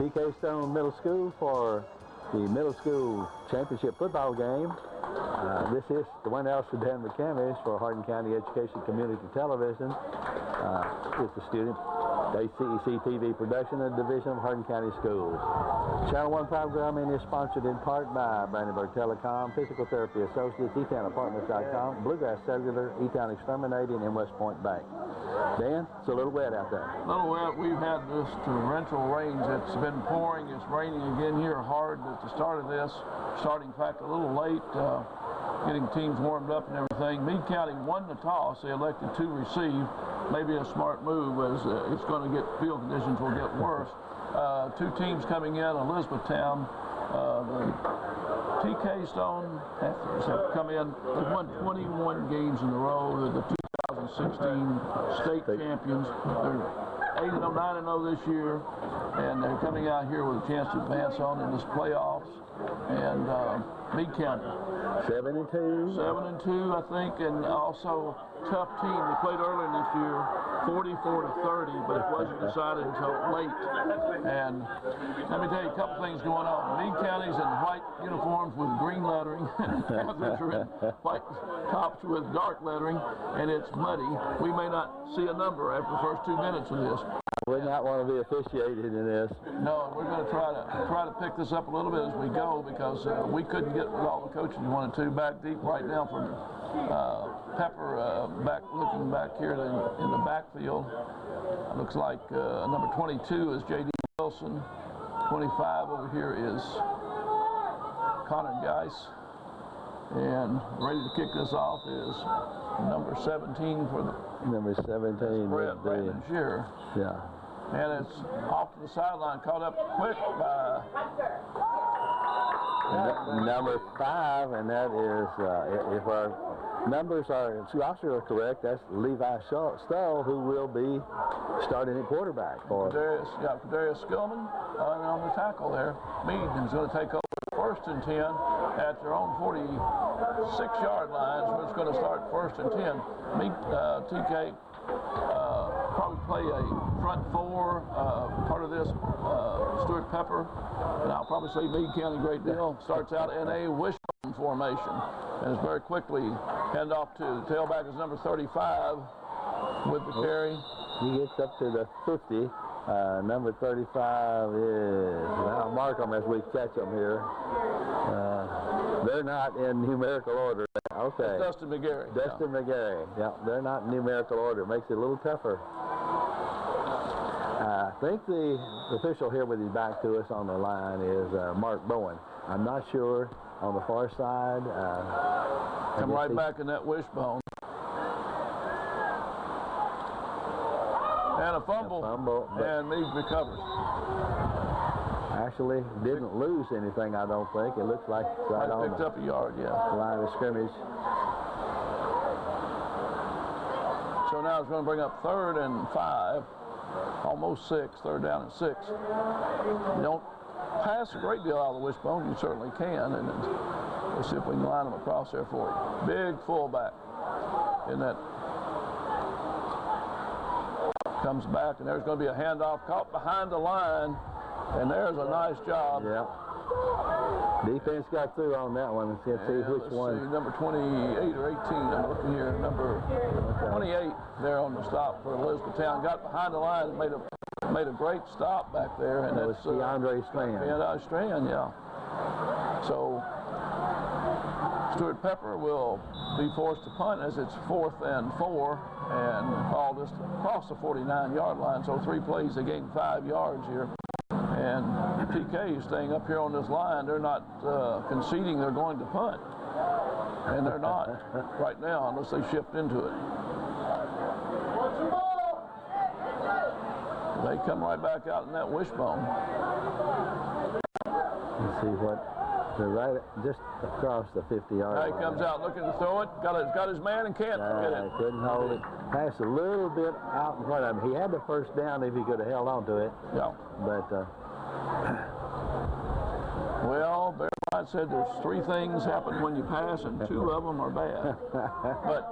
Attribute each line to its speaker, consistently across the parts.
Speaker 1: TK Stone Middle School for the middle school championship football game. This is the one else for Dan McCamish for Hardin County Education Community Television. It's the student HCEC-TV production of the Division of Hardin County Schools. Channel 1 programming is sponsored in part by Brandenburg Telecom, Physical Therapy Associates, eTownApartments.com, Bluegrass Cellular, eTown Exterminating, and West Point Bank. Dan, it's a little wet out there.
Speaker 2: A little wet. We've had this torrential rains. It's been pouring. It's raining again here hard at the start of this. Starting, in fact, a little late, getting teams warmed up and everything. Meade County won the toss. They elected to receive. Maybe a smart move as it's going to get, field conditions will get worse. Two teams coming in, Elizabethtown. The TK Stone Panthers have come in. They've won 21 games in a row. They're the 2016 state champions. They're 8-0, 9-0 this year, and they're coming out here with a chance to advance on in this playoffs. And Meade County
Speaker 1: 7-2.
Speaker 2: 7-2, I think, and also tough team. They played earlier this year, 44-30, but it wasn't decided until late. And let me tell you a couple things going on. Meade County's in white uniforms with green lettering, and Panthers are in white tops with dark lettering, and it's muddy. We may not see a number after the first 2 minutes of this.
Speaker 1: I would not want to be officiated in this.
Speaker 2: No, we're going to try to pick this up a little bit as we go, because we couldn't get with all the coaches we wanted to. Back deep right now from Pepper, looking back here in the backfield. Looks like number 22 is J.D. Wilson. 25 over here is Connor Geis. And ready to kick this off is number 17 for the
Speaker 1: number 17.
Speaker 2: Brandon Shearer.
Speaker 1: Yeah.
Speaker 2: And it's off to the sideline, caught up quick by
Speaker 1: number 5, and that is, if our numbers are correct, that's Levi Stull, who will be starting at quarterback for
Speaker 2: Darius Skillman on the tackle there. Meade is going to take over first and 10 at their own 46-yard line, so it's going to start first and 10. Meade, TK probably play a front four. Part of this, Stuart Pepper, and I'll probably say Meade County a great deal, starts out in a wishbone formation, and is very quickly hand off to the tailback is number 35 with the carry.
Speaker 1: He gets up to the 50. Number 35 is, I'll mark them as we catch them here. They're not in numerical order. Okay.
Speaker 2: It's Dustin McGarry.
Speaker 1: Dustin McGarry. Yeah, they're not in numerical order. Makes it a little tougher. I think the official here with his back to us on the line is Mark Bowen. I'm not sure on the far side.
Speaker 2: Come right back in that wishbone. And a fumble, and Meade recovers.
Speaker 1: Actually, didn't lose anything, I don't think. It looks like it's right on
Speaker 2: picked up a yard, yeah.
Speaker 1: Line of scrimmage.
Speaker 2: So now it's going to bring up 3rd and 5, almost 6, 3rd down and 6. You don't pass a great deal out of the wishbone, you certainly can, and we'll see if we can line them across there for you. Big fullback in that. Comes back, and there's going to be a handoff caught behind the line, and there's a nice job.
Speaker 1: Yeah. Defense got through on that one. Let's see which one.
Speaker 2: See, number 28 or 18, I'm looking here. Number 28 there on the stop for Elizabethtown. Got behind the line and made a great stop back there. And
Speaker 1: that's DeAndre Strand.
Speaker 2: DeAndre Strand, yeah. So Stuart Pepper will be forced to punt as it's 4th and 4, and ball just across the 49-yard line. So 3 plays, they gained 5 yards here. And TK is staying up here on this line. They're not conceding they're going to punt. And they're not right now unless they shift into it. They come right back out in that wishbone.
Speaker 1: Let's see what. They're right just across the 50-yard line.
Speaker 2: Now he comes out looking to throw it. Got his man and can't get it.
Speaker 1: Couldn't hold it. Passed a little bit out in front of him. He had the first down if he could have held on to it.
Speaker 2: Yeah.
Speaker 1: But
Speaker 2: well, bear I said there's 3 things happen when you pass, and 2 of them are bad. But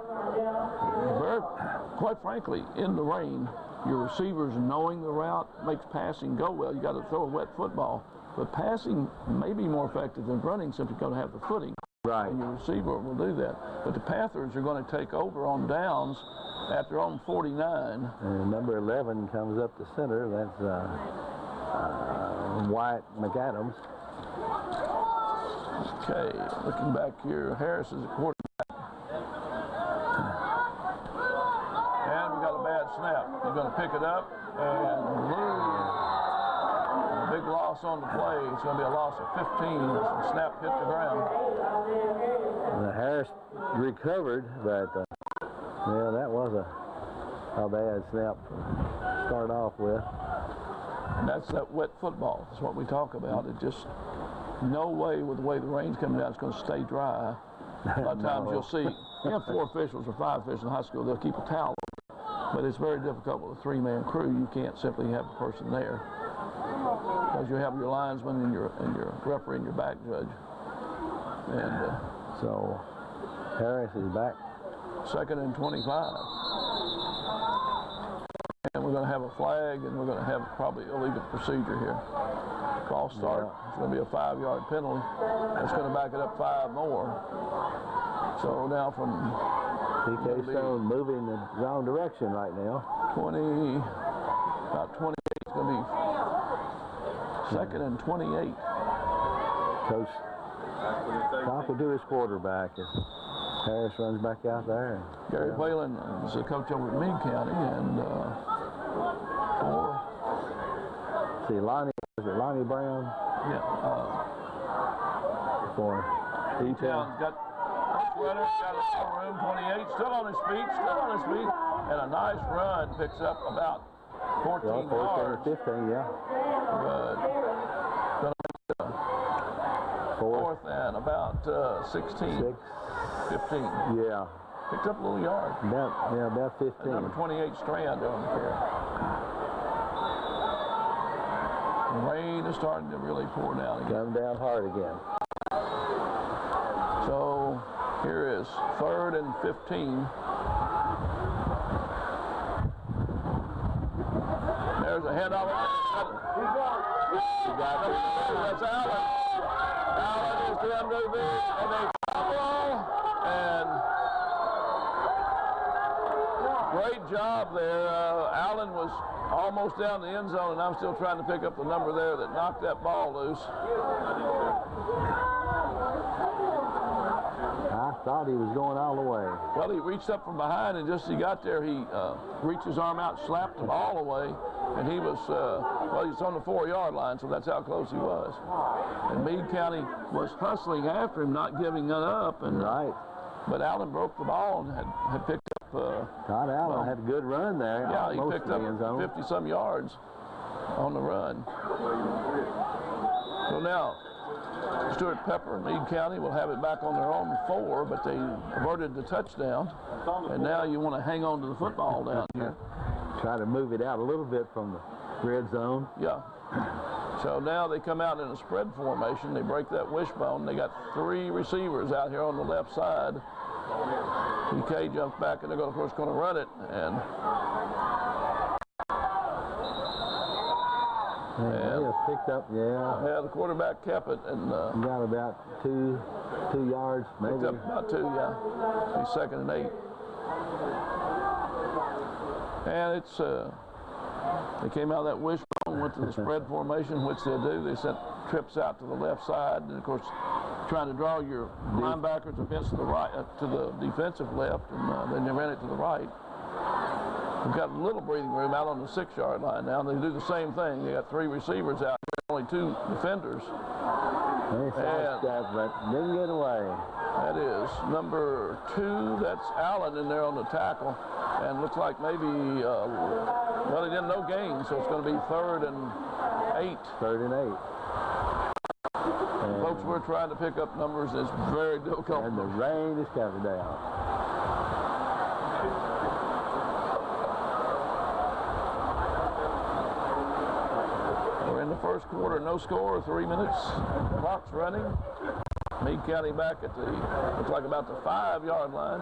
Speaker 2: quite frankly, in the rain, your receivers knowing the route makes passing go well. You got to throw a wet football, but passing may be more effective than running simply because you have the footing.
Speaker 1: Right.
Speaker 2: And your receiver will do that. But the Panthers are going to take over on downs after on 49.
Speaker 1: And number 11 comes up the center. That's Wyatt McAdams.
Speaker 2: Okay, looking back here, Harris is a quarterback. And we got a bad snap. He's going to pick it up and lose. A big loss on the play. It's going to be a loss of 15 as the snap hit the ground.
Speaker 1: Harris recovered, but yeah, that was a bad snap to start off with.
Speaker 2: And that's that wet football. That's what we talk about. It just, no way with the way the rain's coming down, it's going to stay dry. A lot of times you'll see, you have 4 officials or 5 officials in high school, they'll keep a towel over, but it's very difficult with a 3-man crew. You can't simply have a person there because you have your linesman and your referee and your back judge. And
Speaker 1: so Harris is back.
Speaker 2: 2nd and 25. And we're going to have a flag, and we're going to have probably illegal procedure here. False start. Yeah. It's going to be a 5-yard penalty. That's going to back it up 5 more. So now from
Speaker 1: PK Stone moving in the wrong direction right now.
Speaker 2: About 28 is going to be 2nd and 28.
Speaker 1: Coach talking to his quarterback as Harris runs back out there.
Speaker 2: Gary Whalen is the coach over at Meade County, and
Speaker 1: Lonnie Brown?
Speaker 2: Yeah.
Speaker 1: For
Speaker 2: Town's got runner, got a little room, 28, still on his feet, and a nice run, picks up about 14 yards.
Speaker 1: 15, yeah.
Speaker 2: Good. Gonna make it a 4th and about 16. 15.
Speaker 1: Yeah.
Speaker 2: Picked up a little yard.
Speaker 1: About 15.
Speaker 2: And number 28 Strand on the carry. The rain is starting to really pour down again.
Speaker 1: Come down hard again.
Speaker 2: So here is 3rd and 15. There's a head off. That's Allen. Allen is the under and they ball. And great job there. Allen was almost down the end zone, and I'm still trying to pick up the number there that knocked that ball loose.
Speaker 1: I thought he was going all the way.
Speaker 2: Well, he reached up from behind, and just as he got there, he reached his arm out, slapped the ball away, and he was, well, he was on the 4-yard line, so that's how close he was. And Meade County was hustling after him, not giving it up. And,
Speaker 1: right.
Speaker 2: But Allen broke the ball and had picked up.
Speaker 1: Todd Allen had a good run there.
Speaker 2: Yeah, he picked up 50-some yards on the run. So now, Stuart Pepper and Meade County will have it back on their own 4, but they averted the touchdown. And now you want to hang on to the football down here.
Speaker 1: Try to move it out a little bit from the red zone.
Speaker 2: Yeah. So now they come out in a spread formation. They break that wishbone. They got 3 receivers out here on the left side. PK jumps back, and they're going to, of course, going to run it. And
Speaker 1: picked up, yeah.
Speaker 2: The quarterback kept it, and
Speaker 1: got about two yards, maybe.
Speaker 2: Picked up about 2, yeah. He's 2nd and 8. And it's they came out of that wishbone, went to the spread formation, which they do. They sent trips out to the left side, and of course, trying to draw your linebackers against the right, to the defensive left, and then they ran it to the right. We've got a little breathing room out on the 6-yard line now. They do the same thing. They got 3 receivers out, only 2 defenders.
Speaker 1: They sidestepped, but didn't get away.
Speaker 2: That is number 2. That's Allen in there on the tackle, and looks like maybe well, he didn't no gain, so it's going to be 3rd and 8.
Speaker 1: 3rd and 8. And
Speaker 2: folks, we're trying to pick up numbers. It's very difficult.
Speaker 1: And the rain is coming down.
Speaker 2: We're in the first quarter, no score, 3 minutes. Clock's running. Meade County back at the, looks like about the 5-yard line.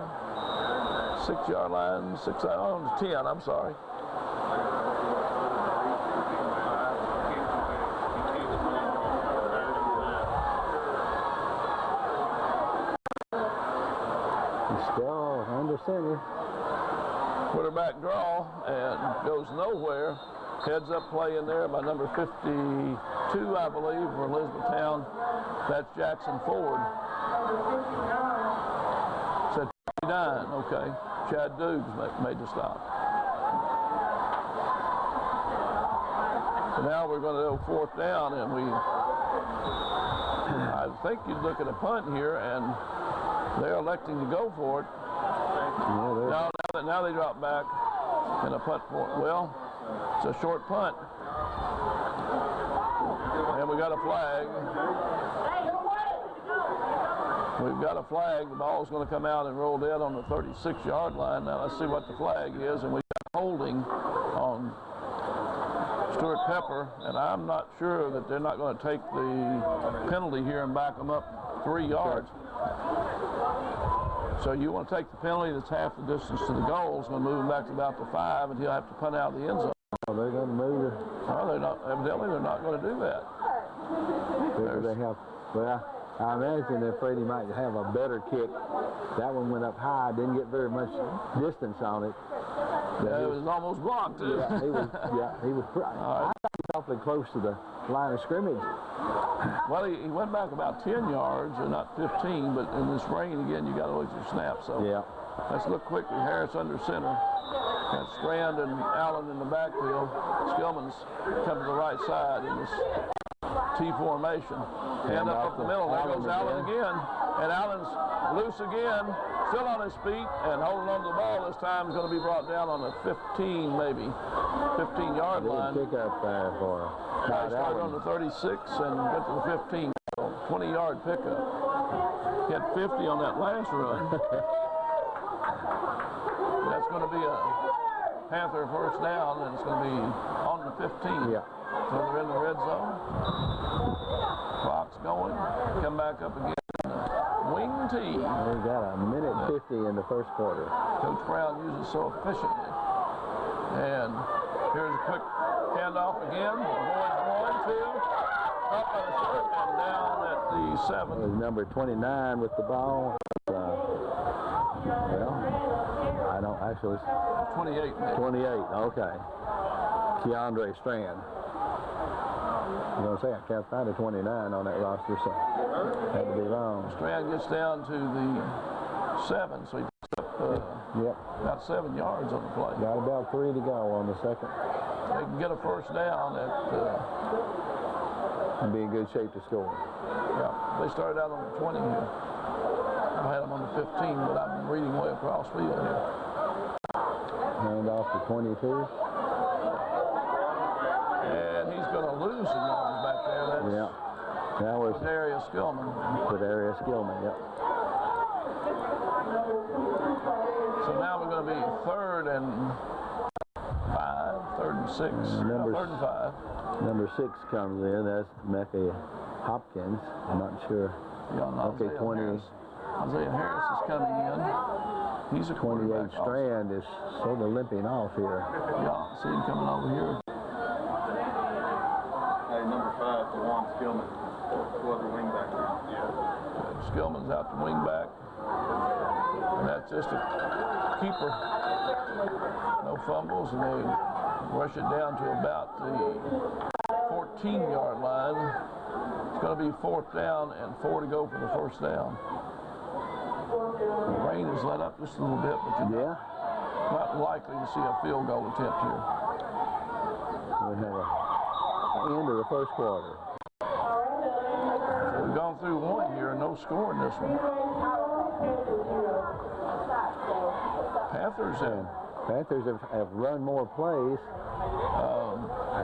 Speaker 2: 6-yard line, 10, I'm sorry.
Speaker 1: Still under center.
Speaker 2: Quarterback draw and goes nowhere. Heads up play in there by number 52, I believe, for Elizabethtown. That's Jackson Ford. Said 59, okay. Chad Dukes made the stop. So now we're going to go 4th down, and I think you'd look at a punt here, and they're electing to go for it. Yeah, now they drop back and a punt for it. Well, it's a short punt. And we got a flag. We've got a flag. The ball's going to come out and roll dead on the 36-yard line. Now let's see what the flag is. And we've got holding on Stuart Pepper. And I'm not sure that they're not going to take the penalty here and back them up 3 yards. So you want to take the penalty that's half the distance to the goal. It's going to move him back to about the 5, and he'll have to punt out of the end zone.
Speaker 1: Oh, they're going to move it.
Speaker 2: No, they're not. Evidently, they're not going to do that.
Speaker 1: They have, well, I imagine if Freddie might have a better kick. That one went up high, didn't get very much distance on it.
Speaker 2: Yeah, it was almost blocked.
Speaker 1: Yeah, he was. I thought he was awfully close to the line of scrimmage.
Speaker 2: Well, he went back about 10 yards, or not 15, but in this rain again, you got to look at your snap. So
Speaker 1: yeah. Let's
Speaker 2: look quickly. Harris under center. Got Strand and Allen in the backfield. Skillman's come to the right side in this T formation. Hand up the middle. There goes Allen again. And Allen's loose again. Still on his feet and holding on to the ball. This time is going to be brought down on the 15, maybe 15-yard line.
Speaker 1: Pick up there for
Speaker 2: He started on the 36 and get to the 15. 20-yard pickup. He had 50 on that last run. That's going to be a Panther first down, and it's going to be on the 15.
Speaker 1: Yeah.
Speaker 2: So they're in the red zone. Clock's going. Come back up again. Wing tee.
Speaker 1: We got a minute 50 in the first quarter.
Speaker 2: Coach Brown uses so efficiently. And here's a quick handoff again. Boys 1, 2. Up on the short and down at the 7.
Speaker 1: It was number 29 with the ball. Well, I don't actually.
Speaker 2: 28. Maybe.
Speaker 1: 28. Okay. Keandre Strand. I'm going to say I can't find a 29 on that roster, so had to be wrong.
Speaker 2: Strand gets down to the 7, so he gets up about 7 yards on the play.
Speaker 1: Got about 3 to go on the second.
Speaker 2: They can get a first down at.
Speaker 1: And be in good shape to score.
Speaker 2: Yeah, they started out on the 20 here. I had them on the 15, but I've been reading way across field here.
Speaker 1: Hand off to 22.
Speaker 2: And he's going to lose some yards back there. That's
Speaker 1: That was
Speaker 2: Darius Skillman.
Speaker 1: Darius Skillman, yep.
Speaker 2: So now we're going to be 3rd and 5, 3rd and 6. 3rd and 5.
Speaker 1: Number 6 comes in. That's Mecca Hopkins. I'm not sure.
Speaker 2: Okay,
Speaker 1: 20.
Speaker 2: Isaiah Harris is coming in. He's a
Speaker 1: 28 Strand is sort of limping off here.
Speaker 2: Yeah, see him coming over here.
Speaker 3: Hey, number 5, Dewan Skillman. Was the wing back there.
Speaker 2: Yeah. Skillman's out the wing back. And that's just a keeper. No fumbles, and they rush it down to about the 14-yard line. It's going to be 4th down and 4 to go for the first down. The rain has let up just a little bit, but you're not likely to see a field goal attempt here.
Speaker 1: We have the end of the first quarter.
Speaker 2: So we've gone through one here, no score in this one.
Speaker 1: Panthers have run more plays.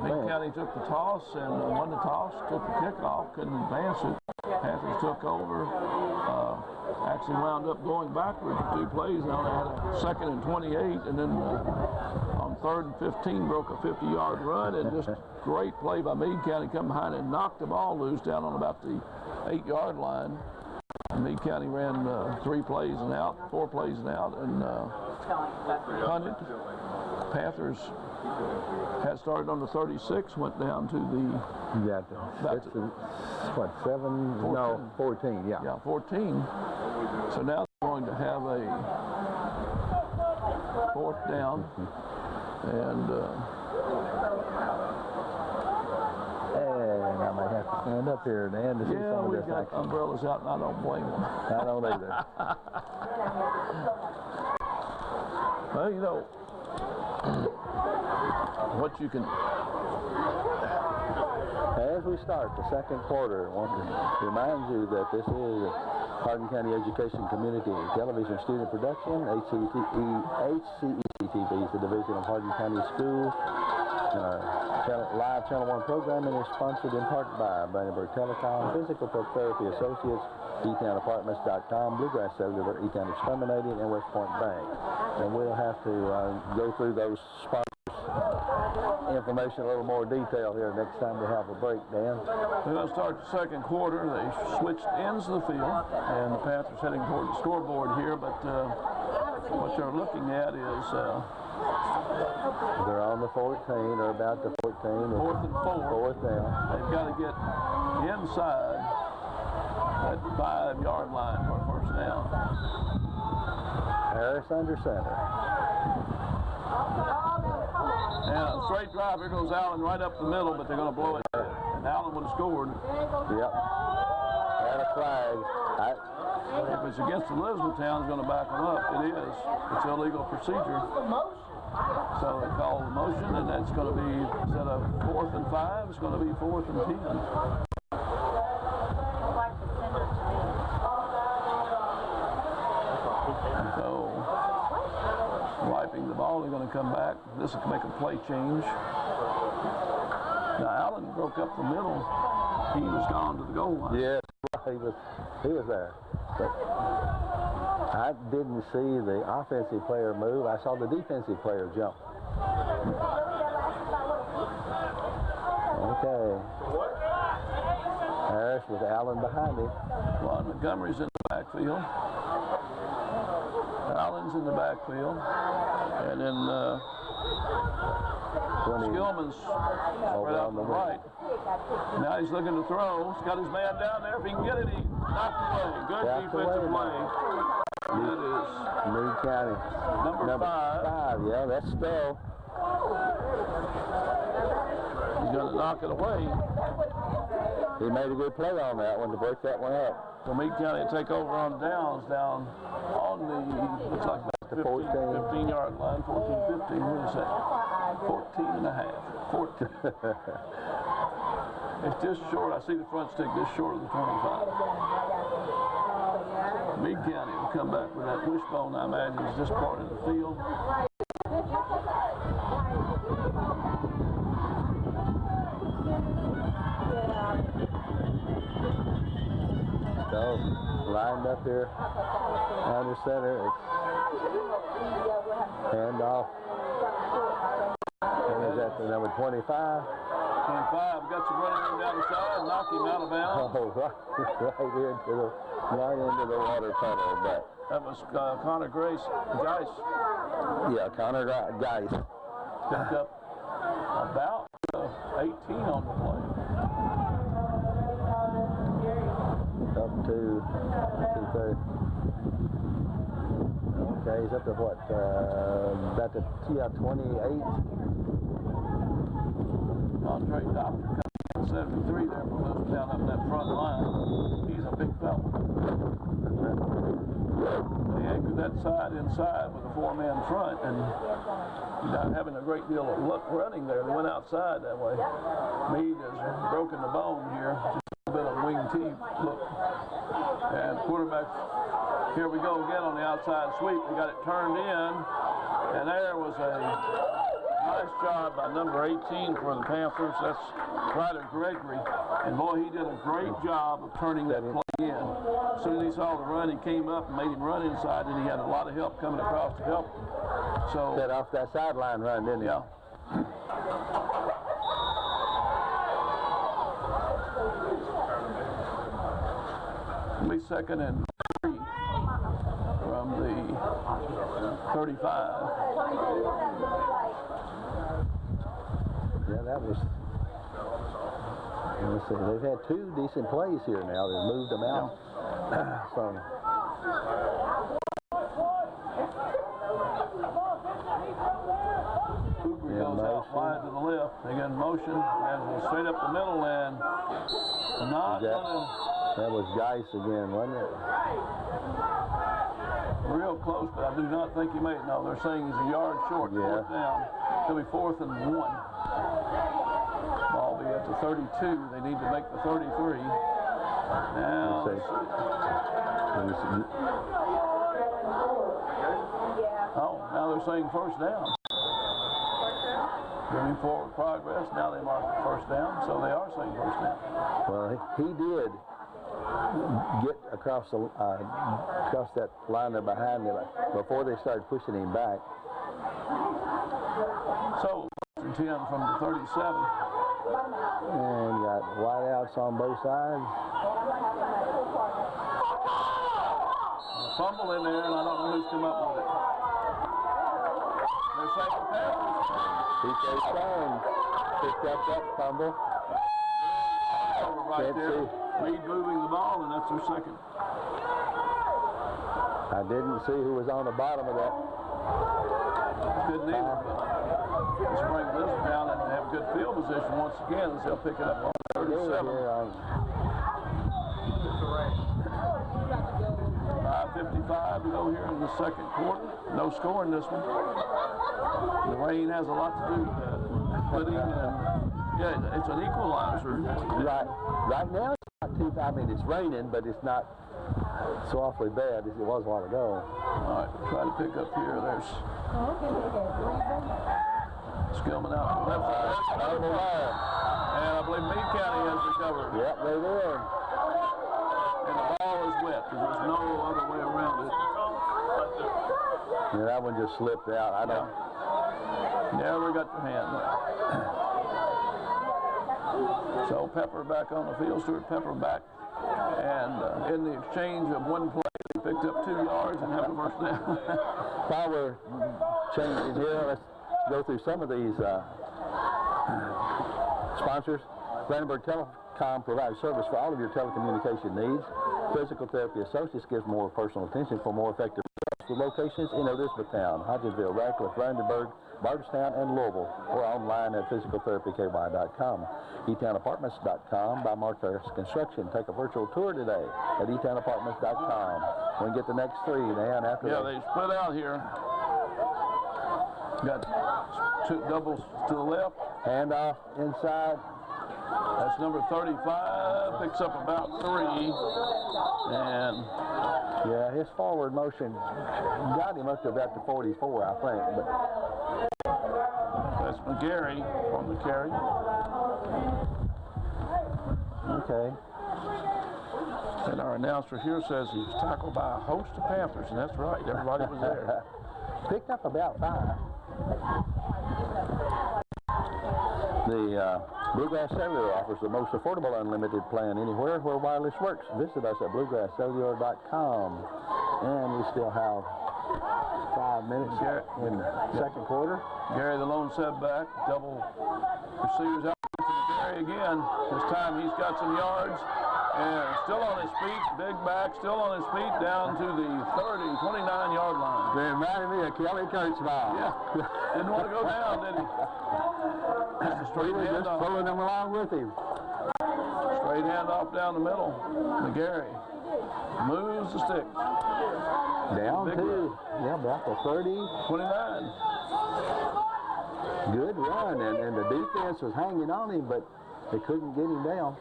Speaker 2: Meade County took the toss and won the toss, took the kickoff, couldn't advance it. Panthers took over. Actually wound up going backwards 2 plays. Now they had a 2nd and 28, and then on 3rd and 15 broke a 50-yard run, and just great play by Meade County, come behind and knocked the ball loose down on about the 8-yard line. And Meade County ran 3 plays and out, 4 plays and out, and punted. Panthers had started on the 36, went down to the
Speaker 1: It's what, 7?
Speaker 2: 14.
Speaker 1: No, 14. Yeah.
Speaker 2: Yeah, 14. So now they're going to have a 4th down, and
Speaker 1: I might have to stand up here, Dan, to see
Speaker 2: yeah,
Speaker 1: some of
Speaker 2: we've
Speaker 1: this
Speaker 2: got
Speaker 1: action.
Speaker 2: umbrellas out, and I don't blame them.
Speaker 1: I don't either.
Speaker 2: Well, you know, what you can.
Speaker 1: As we start the 2nd quarter, I want to remind you that this is Hardin County Education Community Television Student Production. HCEC-TV is the division of Hardin County Schools. And our live Channel 1 programming is sponsored in part by Brandenburg Telecom, Physical Therapy Associates, eTownApartments.com, Bluegrass Cellular, eTown Exterminating, and West Point Bank. And we'll have to go through those sponsors information in a little more detail here next time we have a break, Dan.
Speaker 2: We're going to start the 2nd quarter. They switched ends of the field, and the Panthers heading toward the scoreboard here, but what they're looking at is
Speaker 1: they're on the 14, or about the 14.
Speaker 2: 4th and 4.
Speaker 1: 4th down.
Speaker 2: They've got to get inside that 5-yard line for a 1st down.
Speaker 1: Harris under center.
Speaker 2: And a straight drive. Here goes Allen right up the middle, but they're going to blow it. And Allen would have scored.
Speaker 1: Yep. And a flag.
Speaker 2: If it's against Elizabethtown, it's going to back them up. It is. It's illegal procedure. So they call the motion, and that's going to be, instead of 4th and 5, it's going to be 4th and 10. So, wiping the ball, they're going to come back. This will make a play change. Now, Allen broke up the middle. He was gone to the goal line.
Speaker 1: Yes, he was there. But I didn't see the offensive player move. I saw the defensive player jump. Okay. Harris with Allen behind him.
Speaker 2: Ron Montgomery's in the backfield. Allen's in the backfield. And then Skillman's right out on the right. Now he's looking to throw. He's got his man down there. If he can get it, he knocked away. Good defensive play. That is
Speaker 1: Meade County.
Speaker 2: number 5.
Speaker 1: Yeah, that's still.
Speaker 2: He's going to knock it away.
Speaker 1: He made a good play on that one to break that one up.
Speaker 2: So Meade County will take over on downs down on the, looks like about the 15-yard line, 14, 15. What is that? 14 and a half. 14. It's just short. I see the front stick just short of the 25. Meade County will come back with that wishbone, I imagine, is this part of the field.
Speaker 1: So, lined up here under center. It's hand off. And is that the number 25?
Speaker 2: 25, got some running room down the side, knocked him out of bounds.
Speaker 1: Oh, right into the water tunnel. But
Speaker 2: That was Connor Geis.
Speaker 1: yeah, Connor Geis.
Speaker 2: Picked up about 18 on the play.
Speaker 1: Up to 30. Okay, he's up to what? About to 28.
Speaker 2: Andre Doctor coming in 73 there from Elizabethtown up that front line. He's a big fella. They anchored that side inside with a 4-man front, and not having a great deal of luck running there. They went outside that way. Meade has broken the bone here. Just a bit of wing T look. And quarterback, here we go again on the outside sweep. They got it turned in, and there was a Nice job by number 18 for the Panthers. That's Ryder Gregory. And boy, he did a great job of turning that play in. As soon as he saw the run, he came up and made him run inside, and he had a lot of help coming across to help him. So
Speaker 1: set off that sideline run, didn't he?
Speaker 2: Yeah. It'll be second and 3 from the 35.
Speaker 1: Yeah, that was. Let's see. They've had 2 decent plays here now. They've moved them out. So.
Speaker 2: Cooper goes out wide to the left. They get in motion as they straight up the middle and not gonna.
Speaker 1: That was Geis again, wasn't it?
Speaker 2: Real close, but I do not think he made it. No, they're saying he's a yard short.
Speaker 1: Yeah.
Speaker 2: 4th down. It'll be 4th and 1. Ball be at the 32. They need to make the 33. Now. Oh, now they're saying 1st down. Moving forward progress. Now they mark the 1st down, so they are saying 1st down.
Speaker 1: Well, he did get across the across that line there behind him before they started pushing him back.
Speaker 2: So 10 from the 37.
Speaker 1: And got wideouts on both sides.
Speaker 2: Fumble in there, and I don't know who's come up with it. They're saying the Panthers.
Speaker 1: P.J. Stone picked up that fumble.
Speaker 2: Over right
Speaker 1: Can't
Speaker 2: there.
Speaker 1: see.
Speaker 2: Reed moving the ball, and that's their second.
Speaker 1: I didn't see who was on the bottom of that.
Speaker 2: Couldn't either, but this bring Elizabethtown and have good field position once again as they'll pick it up on 37. 5:55 to go here in the second quarter. No score in this one. The rain has a lot to do with that. Putting yeah, it's an equalizer.
Speaker 1: Right now, it's not too. I mean, it's raining, but it's not so awfully bad as it was a while ago.
Speaker 2: All right, try to pick up here. There's Skillman out to the left side. And I believe Meade County has recovered.
Speaker 1: Yep, they did.
Speaker 2: And the ball is wet because there's no other way around it.
Speaker 1: Yeah, that one just slipped out. I don't.
Speaker 2: Never got their hand. So Pepper back on the field. Stuart Pepper back. And in the exchange of one play, they picked up 2 yards and have a first down.
Speaker 1: While we're changing here, let's go through some of these sponsors. Brandenburg Telecom provides service for all of your telecommunication needs. Physical Therapy Associates gives more personal attention for more effective results with locations in Elizabethtown, Hodgenville, Radcliffe, Brandenburg, Barterstown, and Louisville, or online at physicaltherapyky.com. eTownApartments.com by Mark Harris Construction. Take a virtual tour today at eTownApartments.com. We can get the next 3 down after that.
Speaker 2: They split out here. Got 2 doubles to the left.
Speaker 1: Handoff inside.
Speaker 2: That's number 35. Picks up about 3. And
Speaker 1: yeah, his forward motion got him up to about the 44, I think. But
Speaker 2: that's McGarry on the carry.
Speaker 1: okay.
Speaker 2: And our announcer here says he was tackled by a host of Panthers, and that's right. Everybody was there.
Speaker 1: Picked up about 5. The Bluegrass Cellular offers the most affordable unlimited plan anywhere where wireless works. Visit us at bluegrasscellular.com. And we still have 5 minutes in the second quarter.
Speaker 2: Gary, the lone setback, double receivers out to Gary again. This time he's got some yards. And still on his feet, big back, still on his feet, down to the 29-yard line.
Speaker 1: They reminded me of Kelly Kurtzbaum.
Speaker 2: Yeah, didn't want to go down, did he? Straight
Speaker 1: He was just pulling them along with him.
Speaker 2: Straight handoff down the middle. McGarry moves the sticks.
Speaker 1: Down
Speaker 2: Big
Speaker 1: to, about the 30.
Speaker 2: 29.
Speaker 1: Good run, and the defense was hanging on him, but they couldn't get him down.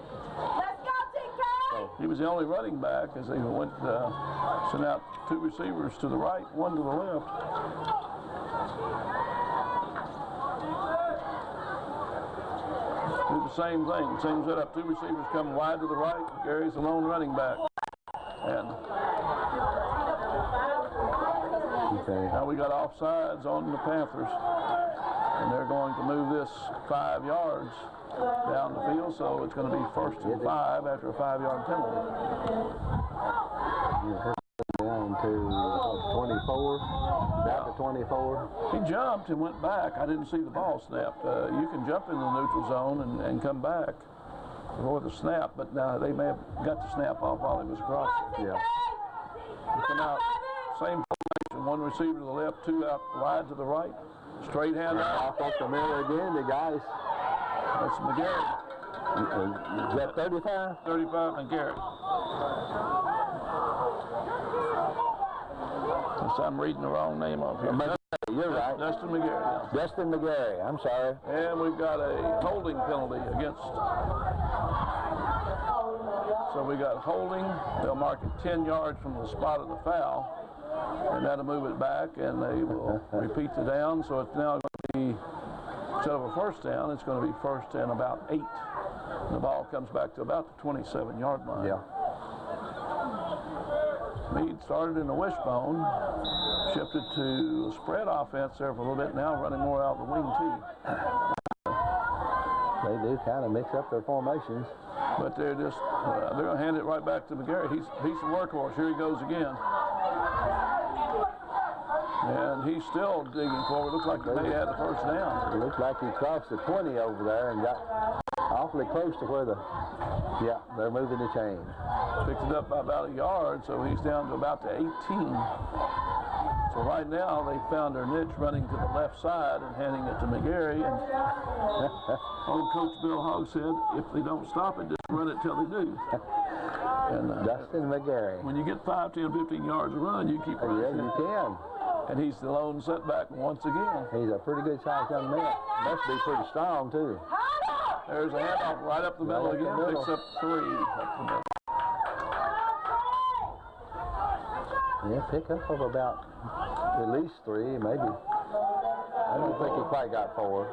Speaker 2: He was the only running back as they went, sent out 2 receivers to the right, 1 to the left. do the same thing. Same setup. Two receivers coming wide to the right. Gary's the lone running back. And now we got offsides on the Panthers. And they're going to move this 5 yards down the field, so it's going to be 1st and 5 after a 5-yard penalty.
Speaker 1: Down to 24, back to 24.
Speaker 2: He jumped and went back. I didn't see the ball snapped. You can jump in the neutral zone and come back before the snap, but they may have got the snap off while he was across there.
Speaker 1: Yeah.
Speaker 2: He come out, same formation, one receiver to the left, two out wide to the right. Straight hand out.
Speaker 1: Off the middle again, the guys.
Speaker 2: That's McGarry.
Speaker 1: Is that 35?
Speaker 2: 35 McGarry. I'm reading the wrong name up here.
Speaker 1: You're right.
Speaker 2: Dustin McGarry. Yeah.
Speaker 1: Dustin McGarry, I'm sorry.
Speaker 2: And we've got a holding penalty against. So we got holding. They'll mark it 10 yards from the spot of the foul. And that'll move it back, and they will repeat the down. So it's now going to be, instead of a first down, it's going to be 1st and about 8. And the ball comes back to about the 27-yard line.
Speaker 1: Yeah.
Speaker 2: Meade started in the wishbone, shifted to a spread offense there for a little bit, now running more out of the wing tee.
Speaker 1: They do kind of mix up their formations.
Speaker 2: But they're just, they're going to hand it right back to McGarry. He's the workhorse. Here he goes again. And he's still digging forward. Looks like they had the first down.
Speaker 1: It looks like he crossed the 20 over there and got awfully close to where they're moving the chain.
Speaker 2: Picked it up by about a yard, so he's down to about the 18. So right now they found their niche running to the left side and handing it to McGarry. And old Coach Bill Hogg said, if they don't stop it, just run it till they do. And
Speaker 1: Dustin McGarry.
Speaker 2: when you get 5, 10, 15 yards of run, you keep running.
Speaker 1: Yeah, you can.
Speaker 2: And he's the lone setback once again.
Speaker 1: He's a pretty good sized young man. Must be pretty strong too.
Speaker 2: There's a handoff right up the middle again. Picks up 3 up the middle.
Speaker 1: Yeah, pick up of about at least 3, maybe. I don't think he quite got 4.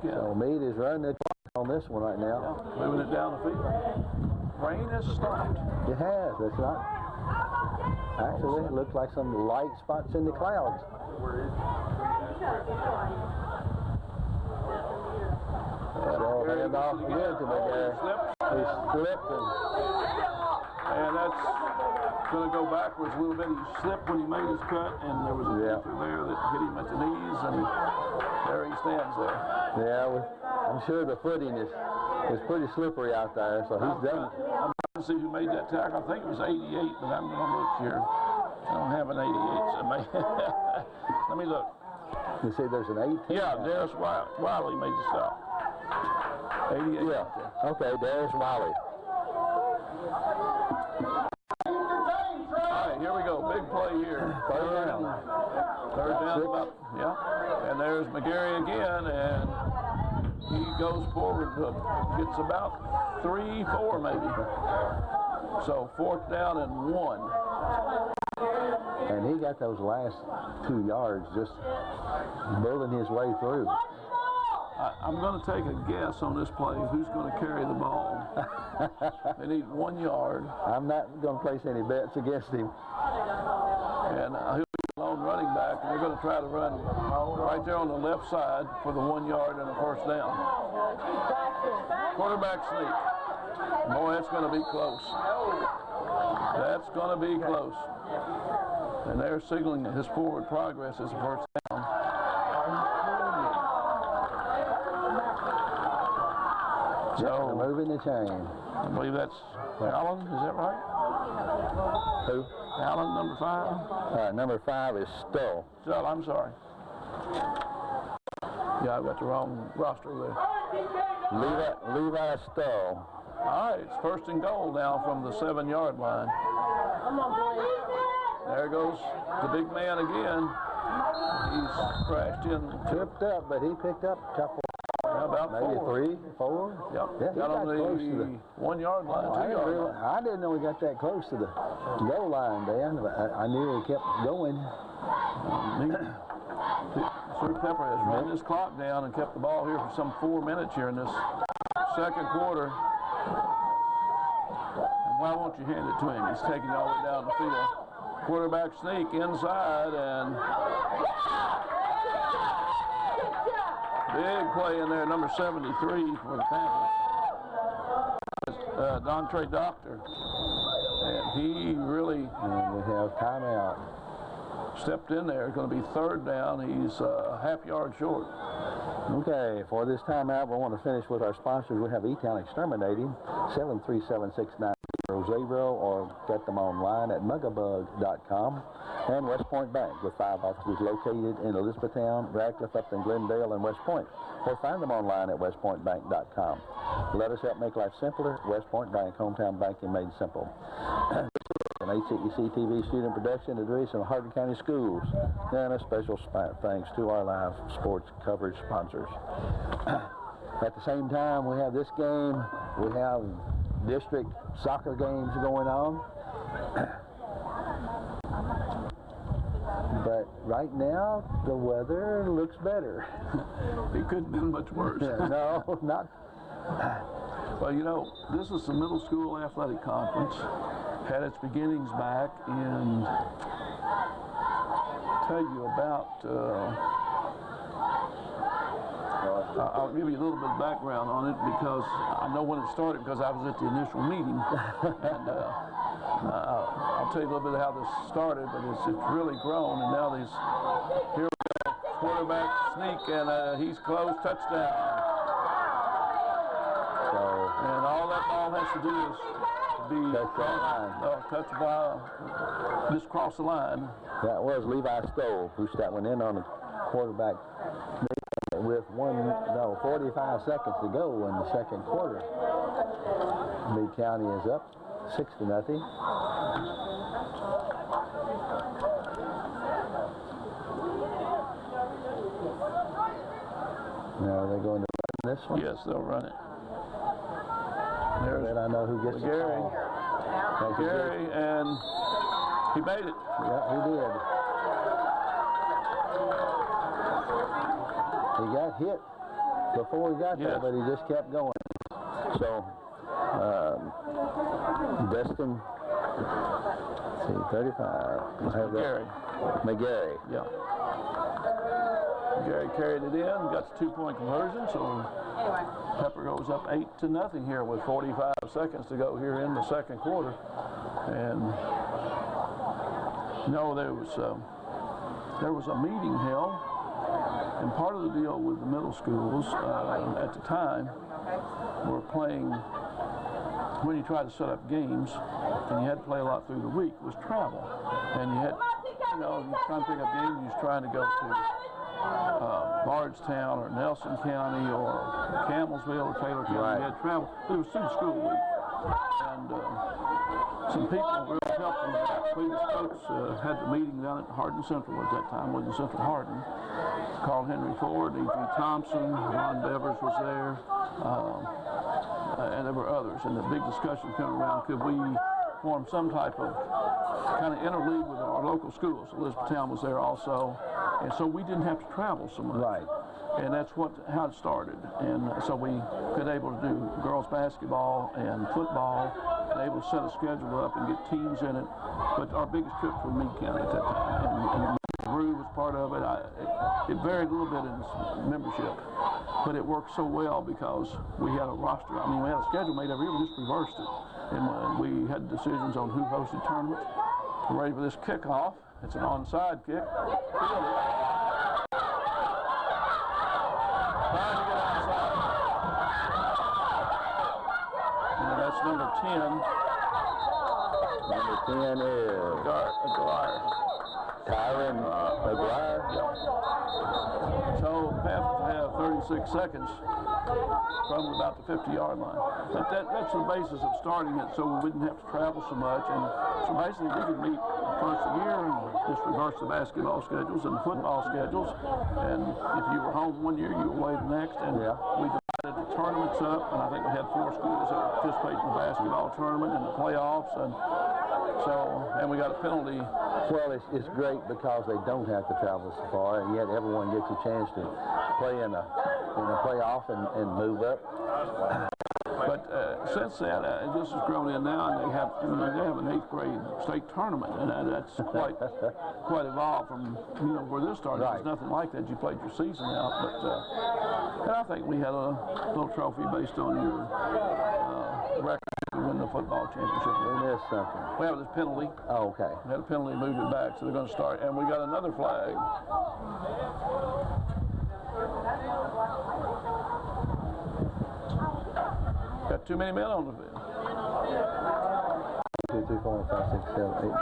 Speaker 1: So Meade is running it on this one right now.
Speaker 2: Yeah, moving it down the field. Rain has stopped.
Speaker 1: It has. It's not. Actually, it looks like some light spots in the clouds. So hand off again to McGarry. He slipped
Speaker 2: and that's going to go backwards a little bit. He slipped when he made his cut, and there was a pitcher there that hit him at the knees, and there he stands there.
Speaker 1: Yeah, I'm sure the footing is pretty slippery out there, so he's done.
Speaker 2: I'm trying to see who made that tackle. I think it was 88, but I'm going to look here. I don't have an 88, so let me look.
Speaker 1: You see there's an 18?
Speaker 2: Yeah, Darius Wiley made the stop. 88.
Speaker 1: Yeah. Okay, Darius Wiley.
Speaker 2: All right, here we go. Big play here.
Speaker 1: Third down.
Speaker 2: About, yeah. And there's McGarry again, and he goes forward, gets about 3, 4 maybe. So 4th down and 1.
Speaker 1: And he got those last 2 yards just building his way through.
Speaker 2: I'm going to take a guess on this play who's going to carry the ball. They need 1 yard.
Speaker 1: I'm not going to place any bets against him.
Speaker 2: And he'll be a lone running back, and they're going to try to run right there on the left side for the 1 yard and a first down. Quarterback sneak. Boy, that's going to be close. That's going to be close. And they're signaling that his forward progress is a first down. So
Speaker 1: moving the chain.
Speaker 2: I believe that's Allen, is that right?
Speaker 1: Who?
Speaker 2: Allen, number 5?
Speaker 1: Number 5 is Stoll.
Speaker 2: Stoll, I'm sorry. Yeah, I've got the wrong roster there.
Speaker 1: Levi Stoll.
Speaker 2: All right, it's 1st and goal now from the 7-yard line. There goes the big man again. He's crashed in.
Speaker 1: Tripped up, but he picked up a couple.
Speaker 2: About
Speaker 1: maybe
Speaker 2: 4.
Speaker 1: 3, 4.
Speaker 2: Yep.
Speaker 1: Yeah,
Speaker 2: got on the 1 yard line, 2 yard line.
Speaker 1: I didn't know he got that close to the goal line, Dan. But I knew he kept going.
Speaker 2: Stuart Pepper has run this clock down and kept the ball here for some 4 minutes here in this second quarter. And why won't you hand it to him? He's taking it all the way down the field. Quarterback sneak inside, and big play in there, number 73 for the Panthers. Dontre Doctor. And he really...
Speaker 1: And we have timeout.
Speaker 2: Stepped in there. It's going to be third down. He's a half yard short.
Speaker 1: Okay, for this timeout, we want to finish with our sponsors. We have E-Town Exterminating, 737-6900, or get them online at mugabug.com. And West Point Bank, with 5 offices located in Elizabethtown, Radcliffe, Upton, Glendale, and West Point. Or find them online at westpointbank.com. Let us help make life simpler. West Point Bank, hometown banking made simple. An HCEC-TV student production of Lewis and Hardin County Schools. And a special thanks to our live sports coverage sponsors. At the same time, we have this game. We have district soccer games going on. But right now, the weather looks better.
Speaker 2: It couldn't have been much worse.
Speaker 1: No, not.
Speaker 2: Well, you know, this is the middle school athletic conference. Had its beginnings back in, tell you about, I'll give you a little bit of background on it because I know when it started because I was at the initial meeting. And I'll tell you a little bit of how this started, but it's really grown, and now here we go, quarterback sneak, and he's close, touchdown.
Speaker 1: So,
Speaker 2: and all that ball has to do is be touched by, just cross the line.
Speaker 1: That was Levi Stoll who pushed that one in on the quarterback with 45 seconds to go in the second quarter. Meade County is up 6-0. Now they're going to run this one?
Speaker 2: Yes, they'll run it.
Speaker 1: There's, I know who gets the ball.
Speaker 2: Gary, and he made it.
Speaker 1: Yeah, he did. He got hit before he got there, but he just kept going. So, Destin, let's see, 35. McGarry.
Speaker 2: Yeah. Gary carried it in, got the 2-point conversion, so Pepper goes up 8-0 here with 45 seconds to go here in the second quarter. And there was a meeting held, and part of the deal with the middle schools at the time were playing, when you try to set up games, and you had to play a lot through the week, was travel. And you had, you try to pick up games, you're trying to go to Bardstown or Nelson County or Campbellsville or Taylor County.
Speaker 1: Right.
Speaker 2: You had travel, but it was through the school week. And some people really helped them with that. Previous folks had the meeting down at Hardin Central at that time, William Central Hardin. Carl Henry Ford, E.G. Thompson, Ron Devers was there, and there were others. And the big discussion came around, could we form some type of kind of interleague with our local schools? Elizabethtown was there also. And so we didn't have to travel so much.
Speaker 1: Right.
Speaker 2: And that's how it started. And so we could able to do girls basketball and football, and able to set a schedule up and get teams in it. But our biggest trip was Meade County at that time. And Drew was part of it. It varied a little bit in its membership, but it worked so well because we had a roster. I mean, we had a schedule made every year. We just reversed it. And we had decisions on who hosted tournaments. We're ready for this kickoff. It's an onside kick. Field it. Trying to get outside. And that's number 10.
Speaker 1: Number 10 is Tyron McGuire.
Speaker 2: Yeah. So the Panthers have 36 seconds from about the 50-yard line. But that's the basis of starting it, so we wouldn't have to travel so much. And so basically we could meet first of the year and just reverse the basketball schedules and the football schedules. And if you were home one year, you were away the next. And we divided the tournaments up, and I think we had 4 schools that participate in the basketball tournament and the playoffs, and we got a penalty.
Speaker 1: Well, it's great because they don't have to travel so far, and yet everyone gets a chance to play in a playoff and move up.
Speaker 2: But since then, this has grown in now, and they have an 8th grade state tournament, and that's quite evolved from where this started.
Speaker 1: Right.
Speaker 2: There's nothing like that. You played your season out, but and I think we had a little trophy based on your record to win the football championship.
Speaker 1: We missed something.
Speaker 2: We have this penalty.
Speaker 1: Oh, okay.
Speaker 2: We had a penalty, moved it back, so they're going to start, and we got another flag. Got too many men on the field.
Speaker 1: 2, 3, 4, 5, 6, 7, 8, 9,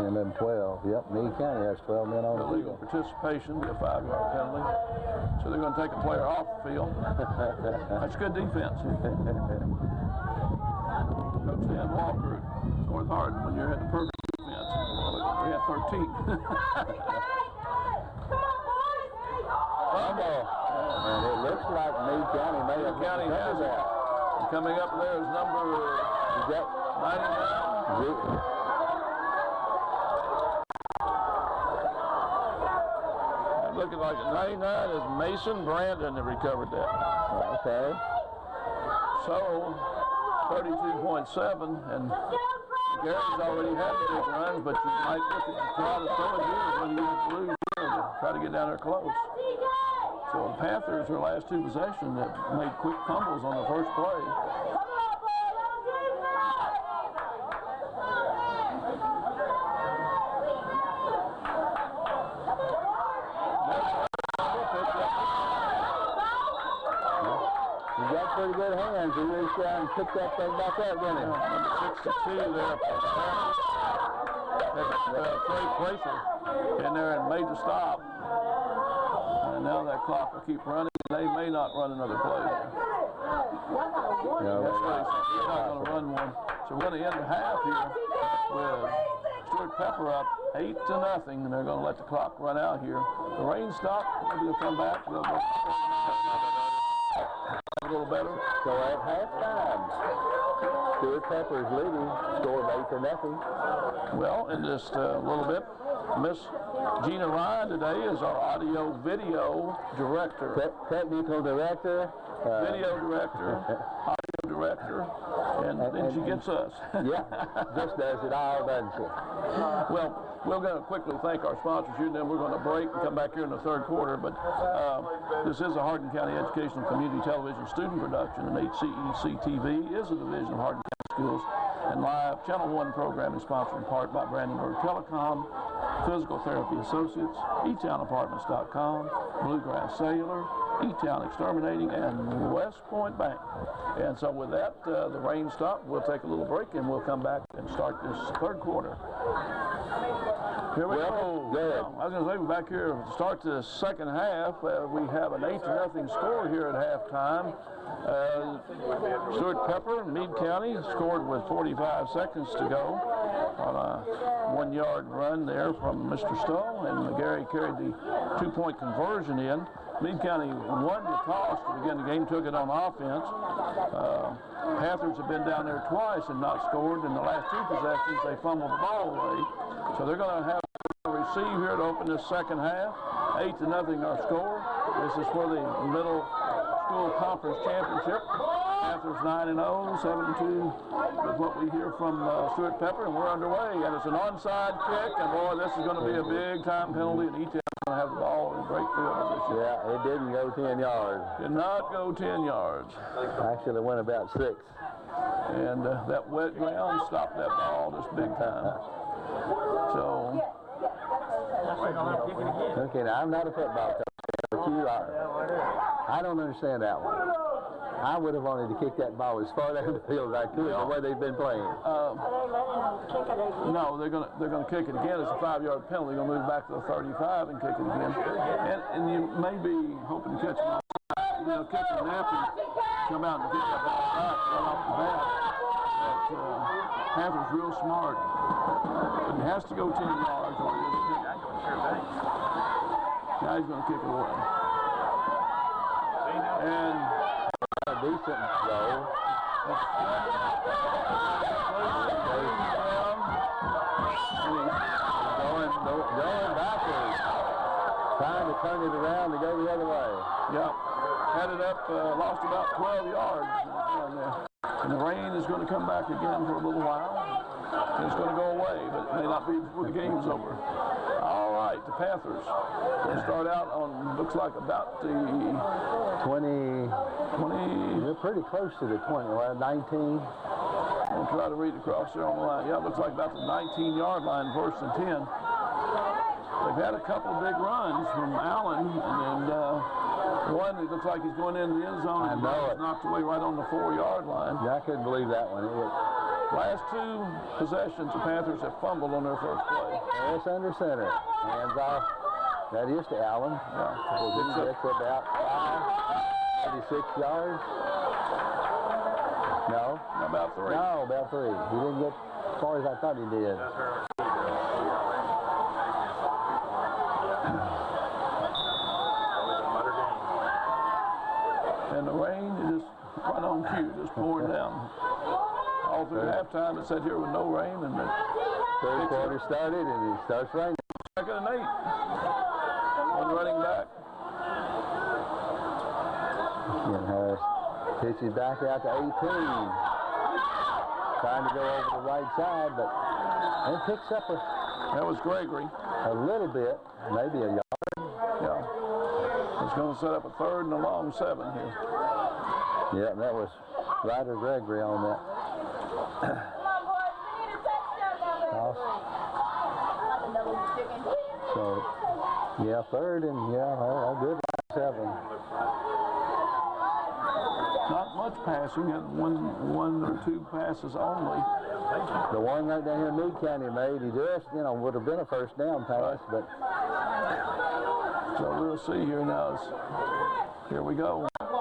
Speaker 1: 10, 11, 12. Yep, Meade County has 12 men on the
Speaker 2: Illegal
Speaker 1: field.
Speaker 2: participation, a 5-yard penalty. So they're going to take a player off the field. That's good defense. Coach Dan Walker at North Hardin, when you're at the perfect defense, we had 13.
Speaker 1: And it looks like Meade County may have
Speaker 2: has it. Coming up there is number 99. Looking like a 99 is Mason Brandon that recovered that.
Speaker 1: Okay.
Speaker 2: So 32.7, and Gary's already had the big runs, but you might look at the crowd of throwing years when you lose here to try to get down there close. So the Panthers, their last 2 possessions, that made quick fumbles on the first play.
Speaker 1: He got pretty good hands. He reached out and picked that thing back up, didn't he?
Speaker 2: Number 62 there. That's Trey Placer in there and made the stop. And now that clock will keep running. They may not run another play.
Speaker 1: No,
Speaker 2: That's right. He's not going to run one. So we're going to end the half here with Stuart Pepper up 8-0, and they're going to let the clock run out here. The rain stopped. Maybe they'll come back. They'll go a little better.
Speaker 1: So at halftime, Stuart Pepper is leading, score of 8-0.
Speaker 2: Well, in just a little bit, Miss Gina Ryan today is our audio video director.
Speaker 1: Technical director.
Speaker 2: Video director, audio director, and then she gets us.
Speaker 1: Yeah, just does it all, doesn't she?
Speaker 2: Well, we're going to quickly thank our sponsors here, and then we're going to break and come back here in the third quarter. But this is a Hardin County Educational Community Television student production, and HCEC-TV is a division of Hardin County Schools. And live Channel 1 programming sponsored in part by Brandenburg Telecom, Physical Therapy Associates, eTownApartments.com, Bluegrass Cellular, E-Town Exterminating, and West Point Bank. And so with that, the rain stopped. We'll take a little break, and we'll come back and start this third quarter. Here we go.
Speaker 1: Good.
Speaker 2: I was going to say, we're back here to start the second half. We have an 8-0 score here at halftime. Stuart Pepper, Meade County, scored with 45 seconds to go on a 1-yard run there from Mr. Stowe, and Gary carried the 2-point conversion in. Meade County won the toss to begin the game, took it on offense. Panthers have been down there twice and not scored. In the last 2 possessions, they fumbled the ball away. So they're going to have to receive here to open this second half. 8-0 our score. This is for the middle school conference championship. Panthers 9-0, 7-2 with what we hear from Stuart Pepper, and we're underway. And it's an onside kick, and boy, this is going to be a big-time penalty, and E-Town is going to have the ball in break field position.
Speaker 1: Yeah, it didn't go 10 yards.
Speaker 2: Did not go 10 yards.
Speaker 1: Actually, it went about 6.
Speaker 2: And that wet ground stopped that ball just big time. So.
Speaker 1: Okay, now I'm not a football coach, but you are. I don't understand that one. I would have wanted to kick that ball as far down the field as I could, the way they've been playing.
Speaker 2: No, they're gonna kick it again. It's a 5-yard penalty. They're gonna move back to the 35 and kick it again. And you may be hoping to catch them kick a nap and come out and kick that ball back right off the bat. But Panthers real smart. It has to go 10 yards or it isn't. Now he's gonna kick it away. And
Speaker 1: decent goal. Going backwards, trying to turn it around to go the other way.
Speaker 2: Yep. Had it up, lost about 12 yards. And the rain is going to come back again for a little while. It's going to go away, but it may not be before the game's over. All right, the Panthers. They start out on, looks like about the
Speaker 1: 20. They're pretty close to the 20, well, 19.
Speaker 2: I'll try to read across there on the line. Yeah, it looks like about the 19-yard line, first and 10. They've had a couple of big runs from Allen, and one, it looks like he's going into the end zone. And he's knocked away right on the 4-yard line.
Speaker 1: Yeah, I couldn't believe that one.
Speaker 2: Last two possessions, the Panthers have fumbled on their first play.
Speaker 1: It's under center. Hands off. That is to Allen.
Speaker 2: Yeah.
Speaker 1: It's about 36 yards. No.
Speaker 2: About 3.
Speaker 1: No, about 3. He didn't get as far as I thought he did.
Speaker 2: And the rain is just right on cue, just pouring down. All through halftime, it sat here with no rain, and the
Speaker 1: third quarter started, and it starts raining.
Speaker 2: Second and 8. One running back.
Speaker 1: And Harris pitches back out to 18. Trying to go over the right side, but it picks up
Speaker 2: That was Gregory.
Speaker 1: a little bit, maybe a yard.
Speaker 2: Yeah. It's going to set up a 3rd and a long 7 here.
Speaker 1: Yeah, that was Ryder Gregory on that. So, yeah, 3rd and, a good 7.
Speaker 2: Not much passing, one or 2 passes only.
Speaker 1: The one right down here in Meade County made, he just, would have been a first down pass, but.
Speaker 2: So we'll see here now. Here we go. And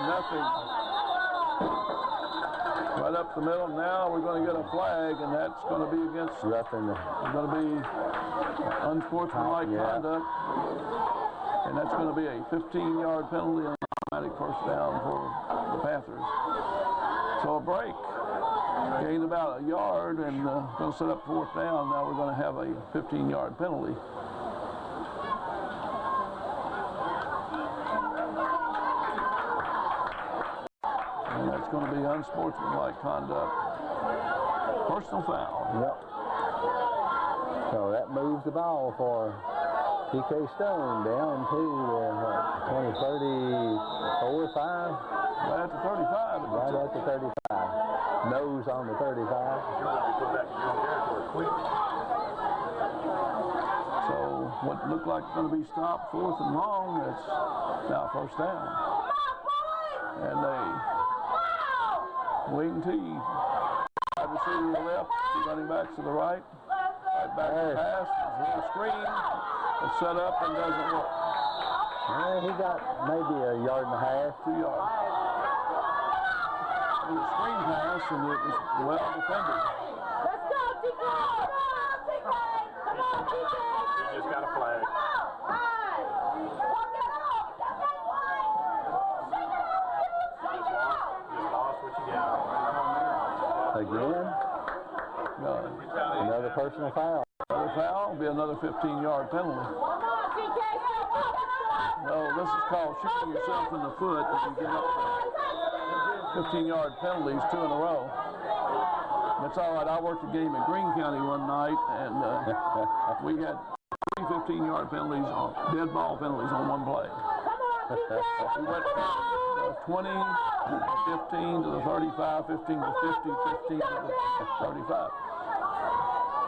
Speaker 2: nothing. Right up the middle. Now we're going to get a flag, and that's going to be against.
Speaker 1: Roughing.
Speaker 2: Going to be unsportsmanlike conduct. And that's going to be a 15-yard penalty and automatic first down for the Panthers. So a break. Gained about a yard and going to set up 4th down. Now we're going to have a 15-yard penalty. And that's going to be unsportsmanlike conduct. Personal foul.
Speaker 1: Yep. So that moves the ball for PK Stone down to 20, 34, 5.
Speaker 2: Right at the 35.
Speaker 1: Right at the 35. Nose on the 35.
Speaker 2: So what looked like going to be stopped 4th and long, it's now first down. And they wait and tee. Wide receiver to the left, running back to the right. Right back to pass. There's a little screen. It's set up and doesn't work.
Speaker 1: Yeah, he got maybe a yard and a half.
Speaker 2: 2 yards. It was a screen pass and it was well defended.
Speaker 4: Let's go, TK! Come on, TK! Come on, TK!
Speaker 3: He just got a flag.
Speaker 1: Again? Another personal foul.
Speaker 2: Another foul will be another 15-yard penalty. No, this is called shooting yourself in the foot if you get up there. 15-yard penalties, 2 in a row. That's all right. I worked a game at Greene County one night, and we had 3 15-yard penalties, dead ball penalties on one play. We went from 20 to 15 to the 35, 15 to 50, 15 to the 35.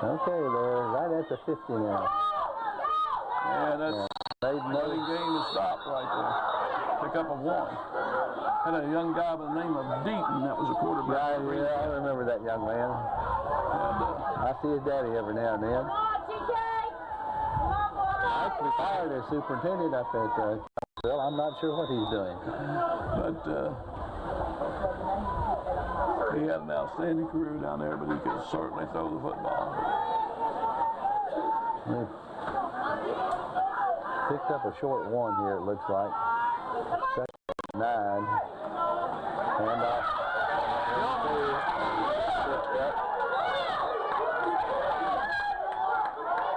Speaker 1: Okay, they're right at the 50 now.
Speaker 2: And that's running game is stopped right there. Pick up of 1. Had a young guy by the name of Deaton that was a quarterback.
Speaker 1: Yeah, I remember that young man.
Speaker 2: And,
Speaker 1: I see his daddy every now and then. I actually fired as superintendent up at Charlottesville. I'm not sure what he's doing.
Speaker 2: But he had an outstanding career down there, but he could certainly throw the football.
Speaker 1: Picked up a short 1 here, it looks like. 9. And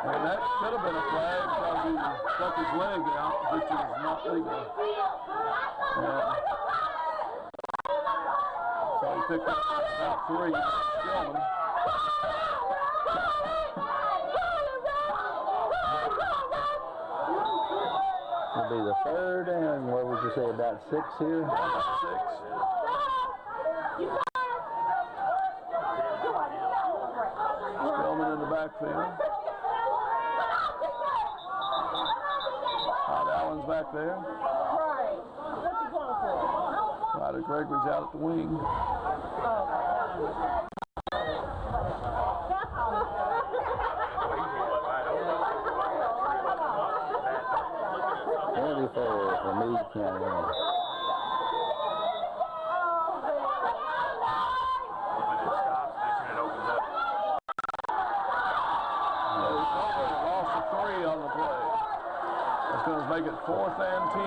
Speaker 2: And that could have been a flag because he stuck his leg out, which is not legal. Yeah. So he picked up about 3. Stillman.
Speaker 1: it'll be the 3rd, and what would you say, about 6 here?
Speaker 2: About 6. Stillman in the backfield. Allen's back there.
Speaker 4: Right. What you going for?
Speaker 2: Ryder Gregory's out at the wing.
Speaker 1: For Meade County.
Speaker 2: Lost a 3 on the play. That's going to make it 4th and 10.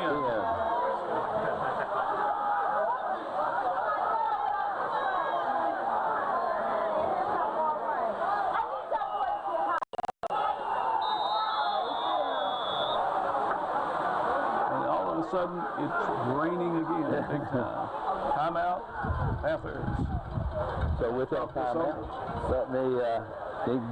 Speaker 2: And all of a sudden, it's raining again, big time. Timeout, Panthers.
Speaker 1: So with that timeout, let me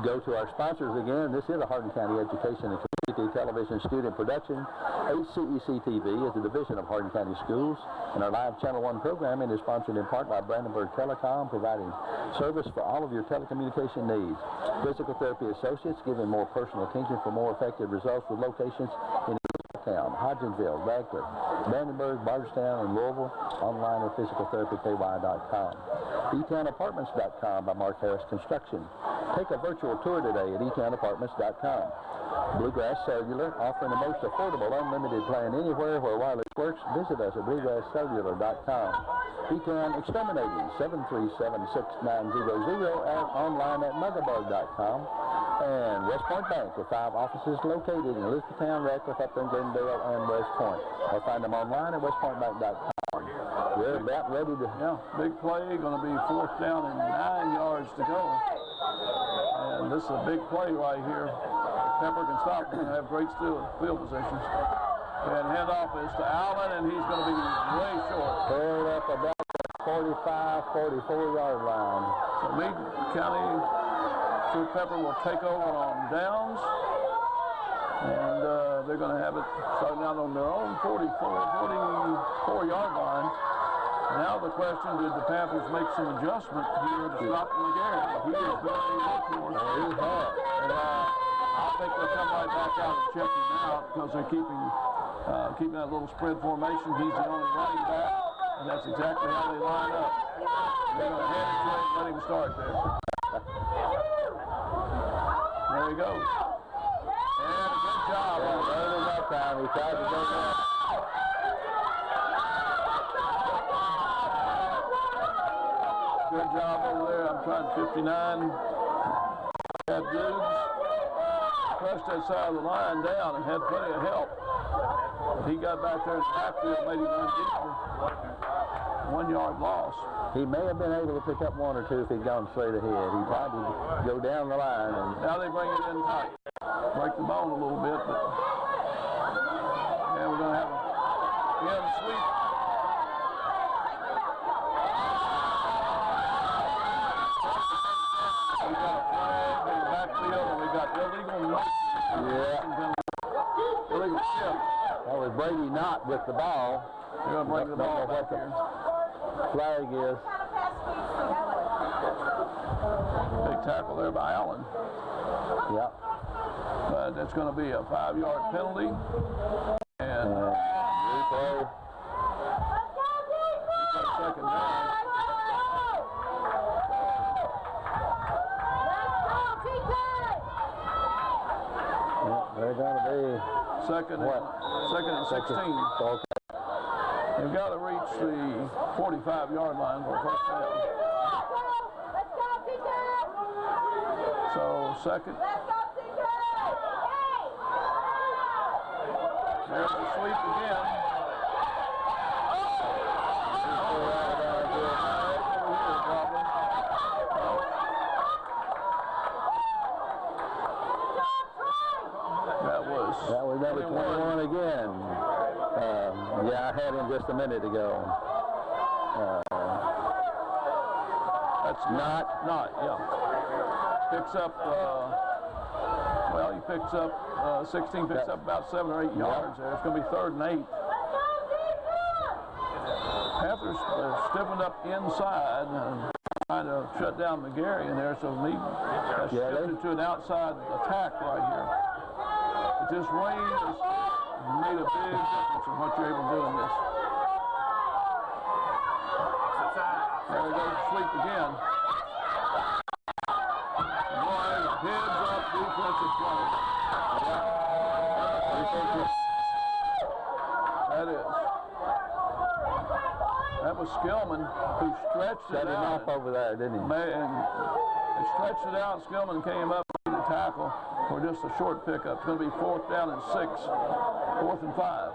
Speaker 1: go to our sponsors again. This is a Hardin County Education and Community Television Student Production. HCEC-TV is a division of Hardin County Schools, and our live Channel 1 programming is sponsored in part by Brandenburg Telecom, providing service for all of your telecommunication needs. Physical Therapy Associates giving more personal attention for more effective results with locations in Elizabethtown, Hodgenville, Radcliffe, Brandenburg, Bardstown, and Louisville. Online at physicaltherapyky.com. eTownApartments.com by Mark Harris Construction. Take a virtual tour today at eTownApartments.com. Bluegrass Cellular, offering the most affordable unlimited plan anywhere where wireless works. Visit us at bluegrasscellular.com. E-Town Exterminating, 737-6900, and online at mugabug.com. And West Point Bank with 5 offices located in Elizabethtown, Radcliffe, Upton, Glendale, and West Point. Or find them online at westpointbank.com. We're about ready to...
Speaker 2: Yeah, big play, going to be 4th down and 9 yards to go. And this is a big play right here. Pepper can stop. We're going to have great field positions. And handoff is to Allen, and he's going to be way short.
Speaker 1: Pulled up about the 45, 44-yard line.
Speaker 2: So Meade County, Stuart Pepper will take over on downs. And they're going to have it starting out on their own 44-yard line. Now the question, did the Panthers make some adjustment here to stop McGarrett? He has been a workhorse. And I think they'll come right back out and check him out because they're keeping that little spread formation. He's the only running back, and that's exactly how they line up. They're going to hand it to him and let him start there. There he goes. And good job.
Speaker 1: That time he tried to go down.
Speaker 2: Good job over there. I'm trying 59. Had dudes crushed that side of the line down and had plenty of help. He got back there in the backfield, made him run deeper. 1 yard loss.
Speaker 1: He may have been able to pick up 1 or 2 if he'd gone straight ahead. He tried to go down the line. And
Speaker 2: now they bring it in tight. Break the bone a little bit, but yeah, we're going to have a sweep. We got a flag in the backfield, and we got illegal.
Speaker 1: yeah,
Speaker 2: Illegal shift.
Speaker 1: that was Brady Knott with the ball.
Speaker 2: They're going to bring the ball back here.
Speaker 1: Flag is.
Speaker 2: Big tackle there by Allen.
Speaker 1: Yep.
Speaker 2: But that's going to be a 5-yard penalty. And
Speaker 1: replay.
Speaker 2: Second down.
Speaker 1: They're going to be
Speaker 2: Second and 16.
Speaker 1: Okay.
Speaker 2: They've got to reach the 45-yard line for a first down. So second. There's the sweep again.
Speaker 1: just a minute ago.
Speaker 2: That's not, yeah. Picks up, well, he picks up 16, picks up about 7 or 8 yards there. It's going to be 3rd and 8. Panthers stiffened up inside and trying to shut down McGarry in there, so he has shifted to an outside attack right here. But this rain has made a big difference in what you're able to do in this. There he goes to sleep again. Boy, heads up defensive play. That is. That was Skillman who stretched it out.
Speaker 1: Set him off over there, didn't he?
Speaker 2: Man, they stretched it out. Skillman came up and made the tackle for just a short pickup. It's going to be 4th down and 6. 4th and 5.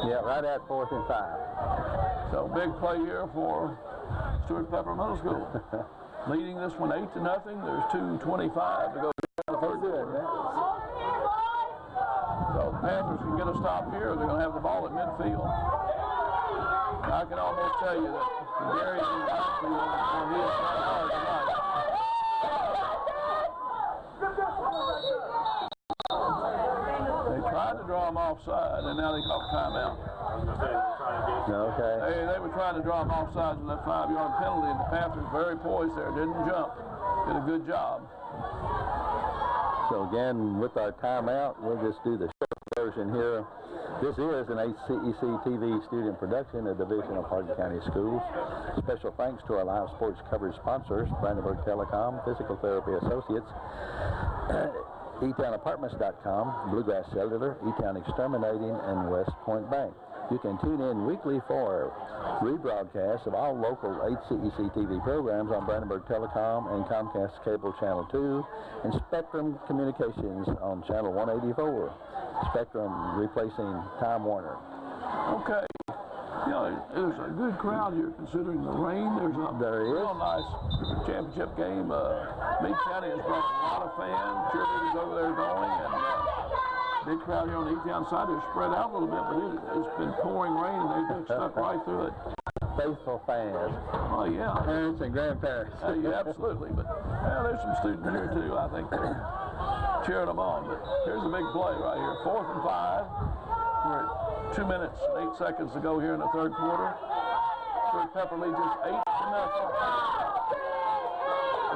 Speaker 1: Yeah, right at 4th and 5.
Speaker 2: So big play here for Stuart Pepper Middle School. Leading this one 8-0. There's 2:25 to go to the 3rd quarter. So the Panthers can get a stop here. They're going to have the ball at midfield. I can almost tell you that Gary's in the backfield and he is trying hard tonight. They tried to draw him offside, and now they call timeout.
Speaker 1: Okay.
Speaker 2: They were trying to draw him offside with that 5-yard penalty, and the Panthers very poised there, didn't jump. Did a good job.
Speaker 1: So again, with our timeout, we'll just do the short version here. This is an HCEC-TV student production, a division of Hardin County Schools. Special thanks to our live sports coverage sponsors, Brandenburg Telecom, Physical Therapy Associates, eTownApartments.com, Bluegrass Cellular, eTown Exterminating, and West Point Bank. You can tune in weekly for rebroadcasts of all local HCEC-TV programs on Brandenburg Telecom and Comcast Cable Channel 2 and Spectrum Communications on Channel 184. Spectrum replacing Time Warner.
Speaker 2: Okay. You know, there's a good crowd here considering the rain. There's a real nice championship game. Meade County has brought a lot of fans. Cheerleaders over there going. And big crowd here on the E-Town side. They're spread out a little bit, but it's been pouring rain and they've been stuck right through it.
Speaker 1: Faithful fans.
Speaker 2: Oh, yeah.
Speaker 1: Parents and grandparents.
Speaker 2: Yeah, absolutely. But there's some students here, too. I think they're cheering them on. But here's a big play right here. 4th and 5. We're at 2 minutes and 8 seconds to go here in the 3rd quarter. Stuart Pepper leads us 8-0.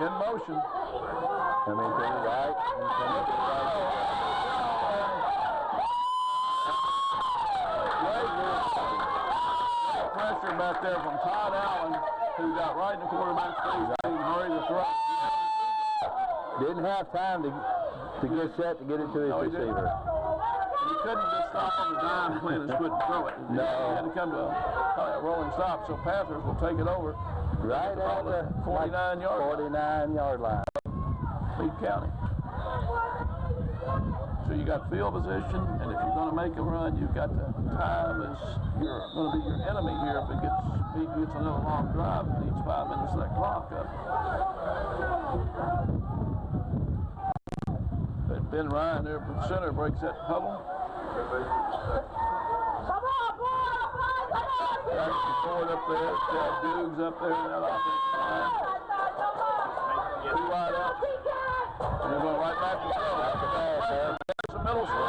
Speaker 2: In motion.
Speaker 1: Coming to the right.
Speaker 2: Pressure back there from Todd Allen, who got right in the quarterback's face and hurried the throw.
Speaker 1: Didn't have time to get set to get it to his receiver.
Speaker 2: He couldn't just stop on the dime and just couldn't throw it.
Speaker 1: No.
Speaker 2: He had to come to a rolling stop, so Panthers will take it over.
Speaker 1: Right at the 49-yard line.
Speaker 2: Meade County. So you got field position, and if you're going to make a run, you've got the time is going to be your enemy here. If it gets another long drive, it needs 5 minutes of that clock up. But Ben Ryan there from center breaks that huddle. Jackson Ford up there, Chad Dukes up there in that offensive line. 2 wide out. And they're going right back to throw. There's the middle school.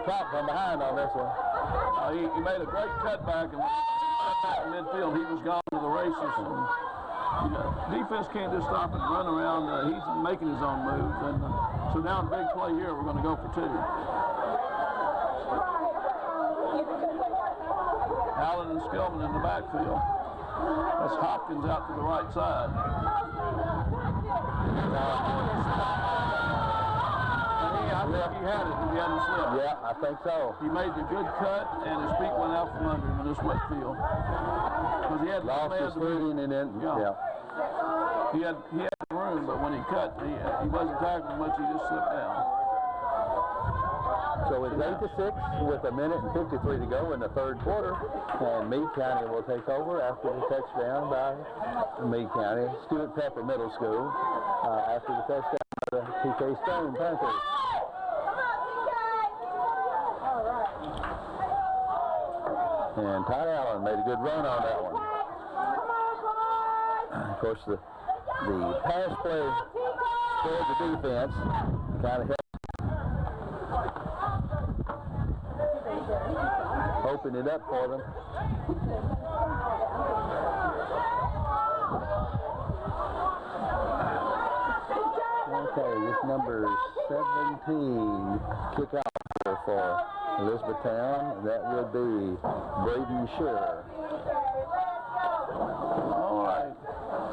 Speaker 1: Caught from behind on this one.
Speaker 2: He made a great cutback, and in midfield, he was gone to the races. And, defense can't just stop and run around. He's making his own moves. And so now a big play here, we're going to go for 2. Allen and Skillman in the backfield. That's Hopkins out to the right side.
Speaker 1: Yeah,
Speaker 2: think he had it if he hadn't slipped.
Speaker 1: Yeah, I think so.
Speaker 2: He made the good cut, and his feet went out from under him in this wet field. Because he had
Speaker 1: Lost his footing and then,
Speaker 2: He had room, but when he cut, he wasn't tackling much. He just slipped down.
Speaker 1: So it's 8-6 with 1:53 to go in the third quarter, and Meade County will take over after the touchdown by Meade County. Stuart Pepper Middle School after the touchdown by the TK Stone Panthers. And Todd Allen made a good run on that one. Of course, the pass play scored the defense, kind of helped open it up for them. Okay, this number 17 kickoff for Elizabethtown. That would be Braden Shearer.
Speaker 2: All right.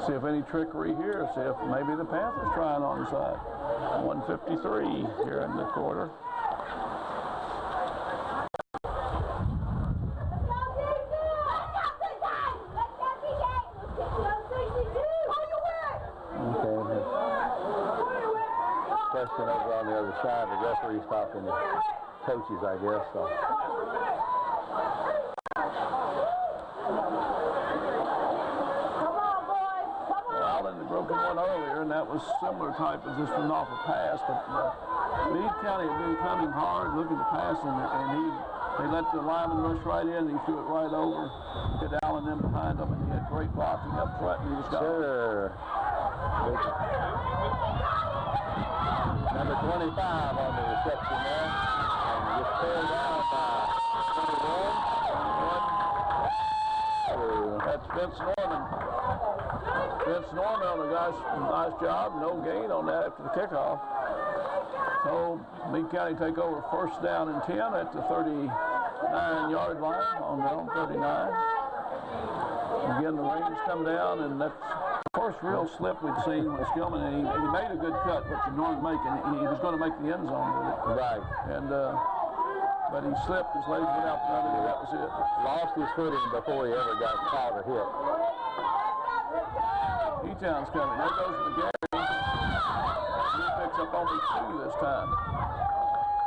Speaker 2: See if any trickery here. See if maybe the Panthers trying on the side. 1:53 here in the quarter.
Speaker 1: Question over on the other side. The referee's talking to coaches, I guess. So.
Speaker 2: Allen had broken one earlier, and that was similar type as this one off a pass. But Meade County had been coming hard, looking to pass, and they let the lineman rush right in, and he threw it right over. Hit Allen in behind him, and he had great blocking up front, and he was gone.
Speaker 1: Sure. Number 25 on the reception there. And just pulled down by 21.
Speaker 2: That's Vince Norman. Vince Norman on a nice job. No gain on that after the kickoff. So Meade County take over first down and 10 at the 39-yard line on their own 39. Again, the rains come down, and that's the first real slip we'd seen with Skillman, and he made a good cut, what you normally make, and he was going to make the end zone with it.
Speaker 1: Right.
Speaker 2: And but he slipped, his legs went out from under him, that was it.
Speaker 1: Lost his footing before he ever got caught or hit.
Speaker 2: E-Town's coming. There goes McGarry. He picks up only 2 this time.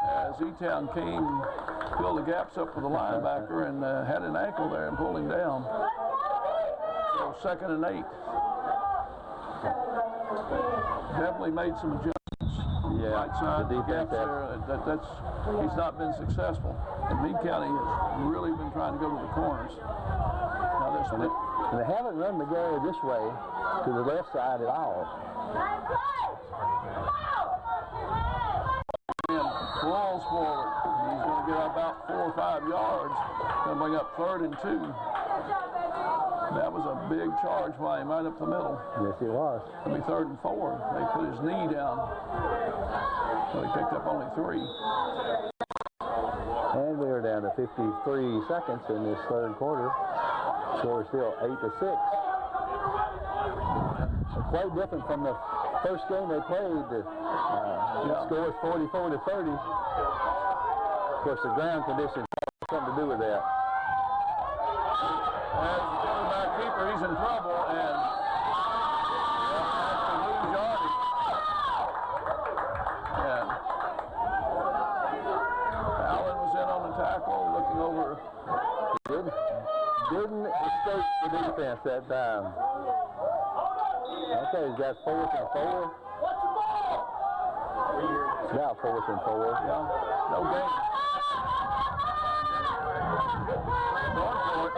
Speaker 2: As E-Town filled the gaps up with the linebacker and had an ankle there and pulled him down. So 2nd and 8. Definitely made some adjustments on the right side. The gaps there, he's not been successful. And Meade County has really been trying to go to the corners. Now they're split.
Speaker 1: And they haven't run McGarry this way to the left side at all.
Speaker 2: And rolls forward. He's going to get about 4 or 5 yards. Going to bring up 3rd and 2. That was a big charge by him right up the middle.
Speaker 1: Yes, it was.
Speaker 2: It'll be 3rd and 4. They put his knee down. So he picked up only 3.
Speaker 1: And we are down to 53 seconds in this third quarter. Score still 8-6. Quite different from the first game they played. The score is 44-30. Of course, the ground conditions have something to do with that.
Speaker 2: As the quarterback keeper, he's in trouble, and has to lose yardage. And Allen was in on the tackle, looking over.
Speaker 1: Didn't escape the defense that time. Okay, he's got 4th and 4. Now 4th and 4.
Speaker 2: Yeah, no gain. Going for it.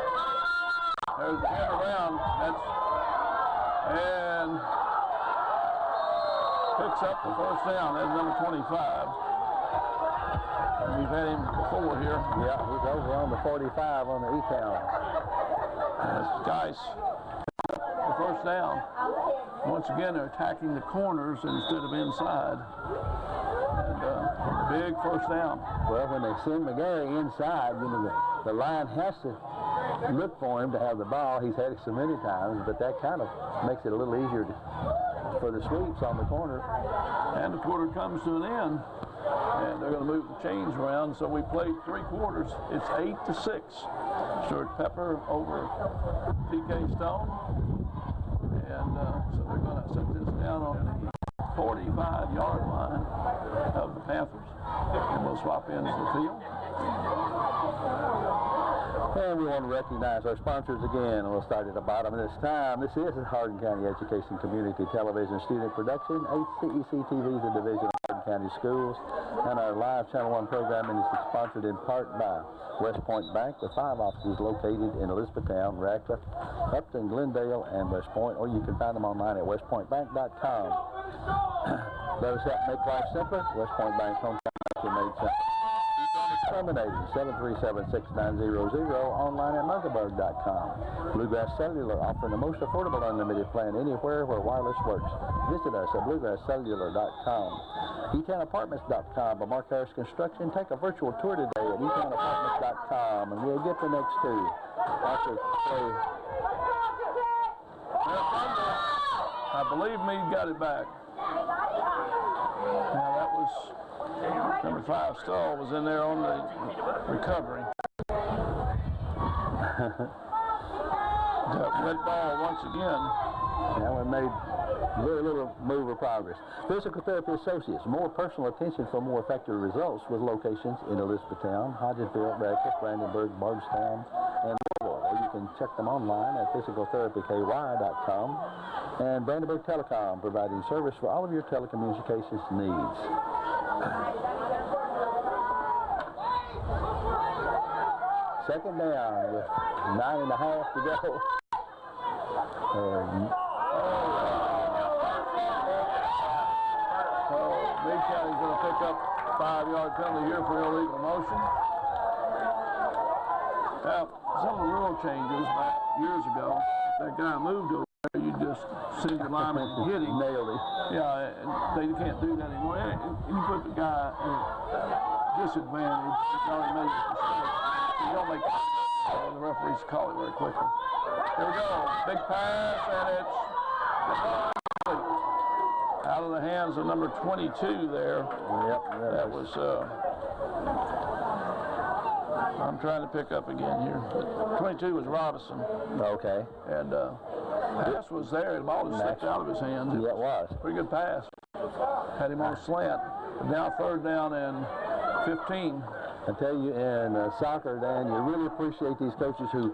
Speaker 2: There's the end around. And picks up the first down. That's number 25. And we've had him before here.
Speaker 1: Yeah, he's over on the 45 on the E-Town.
Speaker 2: Guys, the first down. Once again, they're attacking the corners instead of inside. And big first down.
Speaker 1: Well, when they send McGarry inside, the line has to look for him to have the ball. He's had it so many times, but that kind of makes it a little easier for the sweeps on the corner.
Speaker 2: And the quarter comes to an end. and they're going to move the chains around. So we played 3 quarters. It's 8-6. Stuart Pepper over TK Stone, and so they're going to set this down on the 45-yard line of the Panthers, and we'll swap into the field.
Speaker 1: And we want to recognize our sponsors again. We'll start at the bottom of this time. This is Hardin County Education Community Television Student Production. HCEC-TV is a division of Hardin County Schools. And our live Channel 1 programming is sponsored in part by West Point Bank, with 5 offices located in Elizabethtown, Radcliffe, Upton, Glendale, and West Point. Or you can find them online at westpointbank.com. Let us help make life simpler. West Point Bank, hometown made simple. Terminating 737-6900, online at Magdeburg.com. Bluegrass Cellular, offering the most affordable unlimited plan anywhere where wireless works. Visit us at bluegrasscellular.com. eTownApartments.com by Mark Harris Construction. Take a virtual tour today at eTownApartments.com, and we'll get the next 2 after play.
Speaker 2: I believe Meade got it back. Now that was number 5 Stall was in there on the recovery. That red ball once again.
Speaker 1: Now we made very little move of progress. Physical Therapy Associates, more personal attention for more effective results, with locations in Elizabethtown, Hodgenville, Radcliffe, Brandenburg, Bardstown, and Louisville. Or you can check them online at physicaltherapyky.com. And Brandenburg Telecom, providing service for all of your telecommunications needs. Second down with 9.5 to go.
Speaker 2: Meade County's going to pick up 5-yard penalty here for illegal motion. Now, some of the rule changes back years ago, if that guy moved over there, you just see the lineman hit him.
Speaker 1: Nailed him.
Speaker 2: Yeah, they can't do that anymore. And you put the guy at a disadvantage, he's already made a mistake. You don't make the referees call it very quickly. Here we go. Big pass, and it's out of the hands of number 22 there.
Speaker 1: Yep.
Speaker 2: That was, I'm trying to pick up again here. 22 was Robinson.
Speaker 1: Okay.
Speaker 2: And pass was there. The ball just slipped out of his hands.
Speaker 1: Yeah, it was.
Speaker 2: Pretty good pass. Had him on a slant. Now 3rd down and 15.
Speaker 1: I tell you, in soccer, Dan, you really appreciate these coaches who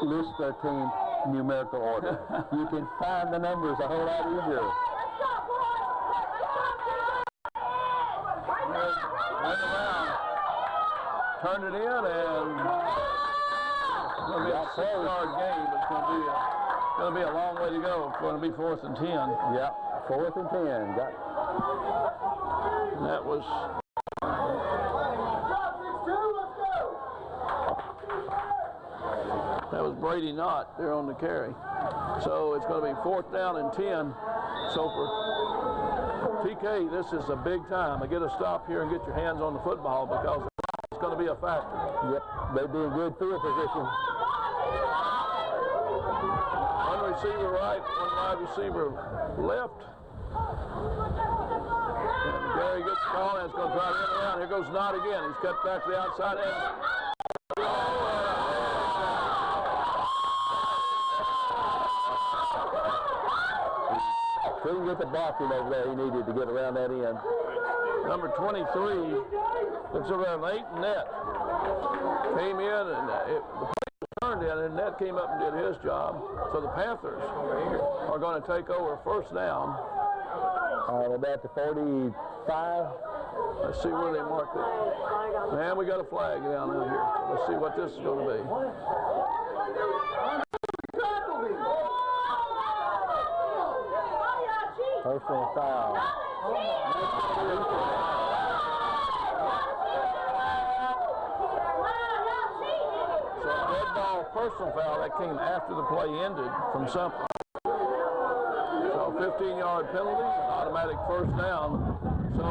Speaker 1: list their team numerical order. You can find the numbers a whole lot easier.
Speaker 2: Went around, turned it in, and it's going to be a 6-yard game, but it's going to be a long way to go. It's going to be 4th and 10.
Speaker 1: Yeah, 4th and 10.
Speaker 2: And that was. That was Brady Knott there on the carry. So it's going to be 4th down and 10. So for TK, this is a big time. To get a stop here and get your hands on the football, because it's going to be a factor.
Speaker 1: Yep, they'd be in good field position.
Speaker 2: One receiver right, one wide receiver left. And Gary gets the ball, and it's going to try to run around. Here goes Knott again. He's cut back to the outside end.
Speaker 1: Couldn't get the blocking over there he needed to get around that end.
Speaker 2: Number 23 looks around late, and net came in, and the play was turned in, and net came up and did his job. So the Panthers are going to take over 1st down.
Speaker 1: About the 45.
Speaker 2: Let's see where they mark it. Man, we got a flag down out here. So let's see what this is going to be.
Speaker 1: Personal foul.
Speaker 2: So red ball personal foul that came after the play ended from something. So 15-yard penalty, automatic 1st down. So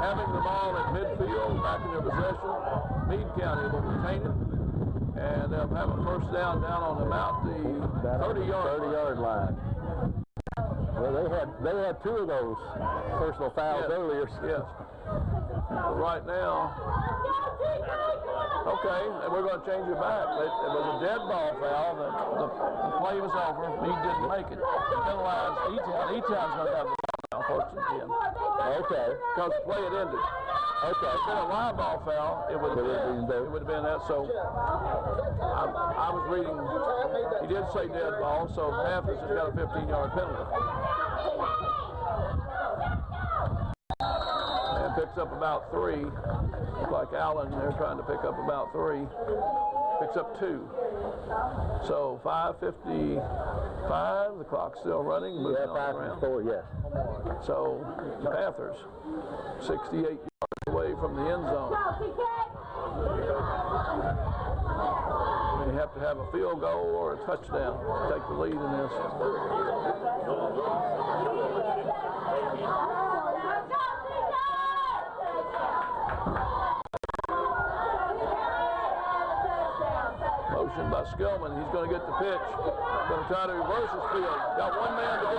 Speaker 2: having the ball at midfield, back in their possession, Meade County will retain it. And they'll have a 1st down on about the 30-yard
Speaker 1: line. Well, they had 2 of those personal fouls earlier.
Speaker 2: Yes. Right now, okay, and we're going to change it back. It was a dead ball foul. The play was over. He didn't make it. Penalized E-Town. E-Town's going to have the foul, first and 10.
Speaker 1: Okay.
Speaker 2: Because the play had ended. Okay. If it had a live ball foul, it would have been that. So I was reading. He did say dead ball, so Panthers has got a 15-yard penalty. And picks up about 3. Looks like Allen, they're trying to pick up about 3. Picks up 2. So 5:55, the clock's still running.
Speaker 1: Yeah, 5:54, yes.
Speaker 2: So the Panthers, 68 yards away from the end zone. They have to have a field goal or a touchdown to take the lead in this. Motion by Skillman. He's going to get the pitch. Going to try to reverse his field. Got one man to go.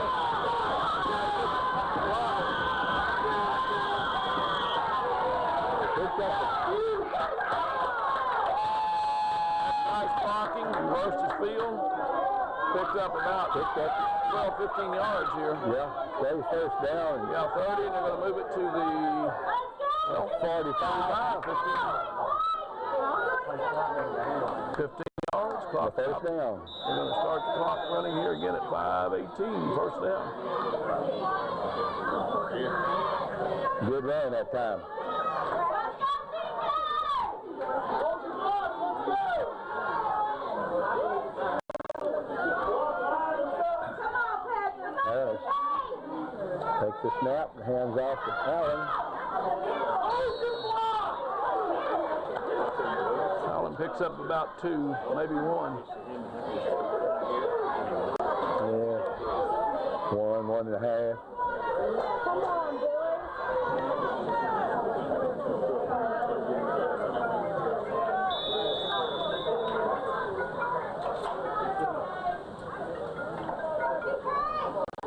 Speaker 2: Nice blocking. Reversed his field. Picked up 12, 15 yards here.
Speaker 1: Yeah, that was first down.
Speaker 2: Yeah, 30, and they're going to move it to the
Speaker 1: 45.
Speaker 2: 15 yards. Clock
Speaker 1: First down.
Speaker 2: They're going to start the clock running here again at 5:18. First down.
Speaker 1: Good run that time. Takes the snap, hands off to Allen.
Speaker 2: Allen picks up about 2, maybe 1.
Speaker 1: Yeah, 1.5.
Speaker 4: Come on, boys.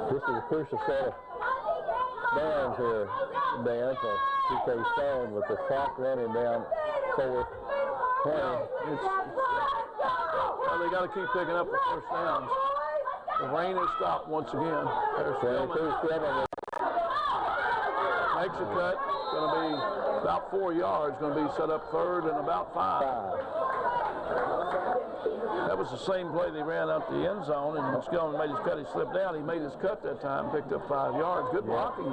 Speaker 1: This is a crucial set of downs here, Dan, for PK Stone with the clock running down 4:20.
Speaker 2: Well, they got to keep picking up the first downs. The rain has stopped once again. There's Stillman. Makes a cut. Going to be about 4 yards. Going to be set up 3rd and about 5. That was the same play they ran out the end zone, and Skillman made his cut. He slipped down. He made his cut that time, picked up 5 yards. Good blocking.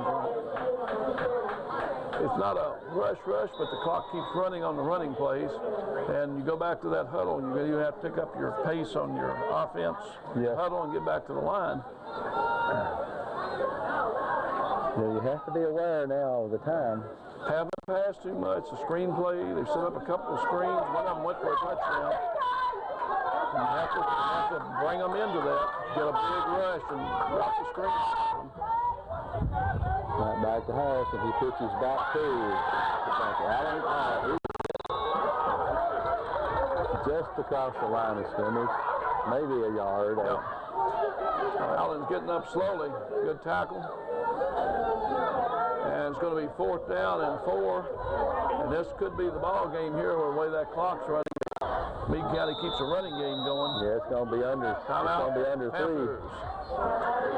Speaker 2: It's not a rush, but the clock keeps running on the running plays. And you go back to that huddle, and you have to pick up your pace on your offense, huddle, and get back to the line.
Speaker 1: Yeah, you have to be aware now of the time.
Speaker 2: Haven't passed too much. The screen play, they set up a couple of screens. One of them went for a touchdown. And you have to bring them into that, get a big rush, and drop the screen.
Speaker 1: Right back to Harris, and he pitches back to Allen. Just across the line of scrimmage, maybe a yard.
Speaker 2: Allen's getting up slowly. Good tackle. And it's going to be 4th down and 4. And this could be the ball game here, where the way that clock's running. Meade County keeps a running game going.
Speaker 1: Yeah, it's going to be under.
Speaker 2: Timeout.
Speaker 1: It's going to be under 3.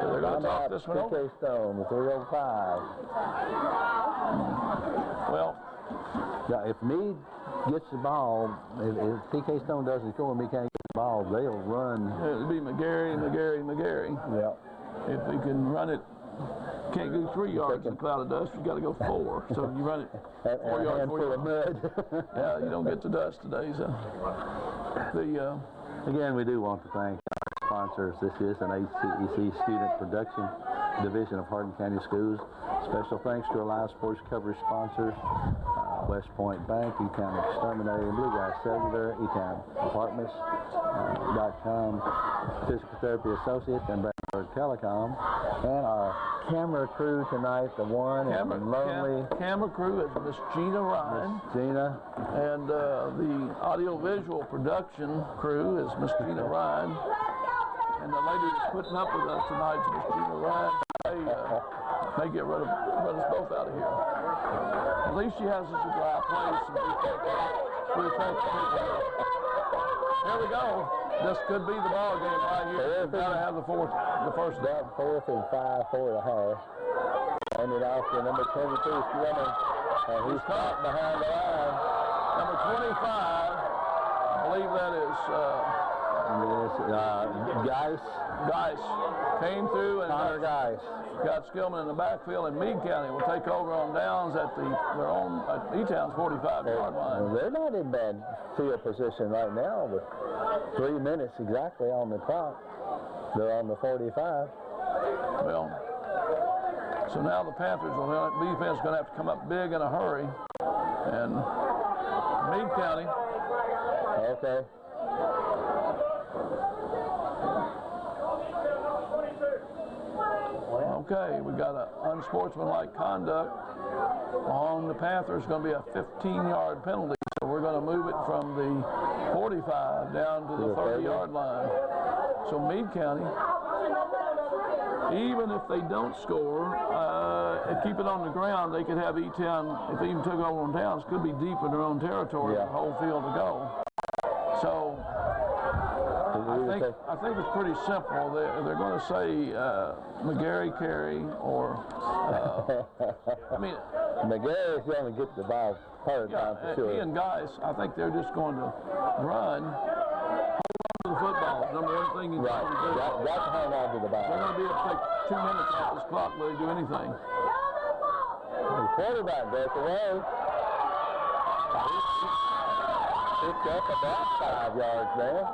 Speaker 2: So they're going to talk this one over.
Speaker 1: PK Stone with 3:05.
Speaker 2: Well,
Speaker 1: yeah, if Meade gets the ball, if PK Stone doesn't score and Meade County gets the ball, they'll run.
Speaker 2: It'll be McGarry.
Speaker 1: Yeah.
Speaker 2: If we can run it, can't go 3 yards in a cloud of dust. You got to go 4. So you run it 4 yards, 4 yards.
Speaker 1: Of mud.
Speaker 2: Yeah, you don't get the dust today. So
Speaker 1: again, we do want to thank our sponsors. This is an HCEC student production division of Hardin County Schools. Special thanks to our live sports coverage sponsors: West Point Bank, E-Town Exterminator, Blue Grass Cellular, E-Town Apartments.com, Physical Therapy Associates, and Brandenburg Telecom. And our camera crew tonight, the one and lonely
Speaker 2: camera crew is Miss Gina Ryan.
Speaker 1: Miss Gina.
Speaker 2: And the audio-visual production crew is Miss Gina Ryan. And the lady that's putting up with us tonight is Miss Gina Ryan. may get rid of us both out of here. At least she has us a dry place. Here we go. This could be the ball game right here. We've got to have the first down.
Speaker 1: 4th and 5, 4.5. Hand it off to number 22, Skinner. And he's caught behind the line.
Speaker 2: Number 25, I believe that is Geis came through and
Speaker 1: Connor Geis.
Speaker 2: Got Skillman in the backfield, and Meade County will take over on downs at their own E-Town's 45-yard line.
Speaker 1: Well, they're not in bad field position right now with 3 minutes exactly on the clock. They're on the 45.
Speaker 2: Well, so now the Panthers defense is going to have to come up big in a hurry, and Meade County.
Speaker 1: Okay.
Speaker 2: Okay, we got an unsportsmanlike conduct on the Panthers. Going to be a 15-yard penalty, so we're going to move it from the 45 down to the 30-yard line. So Meade County, even if they don't score and keep it on the ground, they could have E-Town, if they even took over on downs, could be deep in their own territory, the whole field to go. So I think it's pretty simple. They're going to say McGarry carry or
Speaker 1: McGarry's going to get the ball third time for sure.
Speaker 2: He and Geis, I think they're just going to run, hold on to the football. Number one thing you got to do.
Speaker 1: Got to hang on to the ball.
Speaker 2: They're going to be able to take 2 minutes off this clock whether they do anything.
Speaker 1: The quarterback breaks away. Picked up about 5 yards there.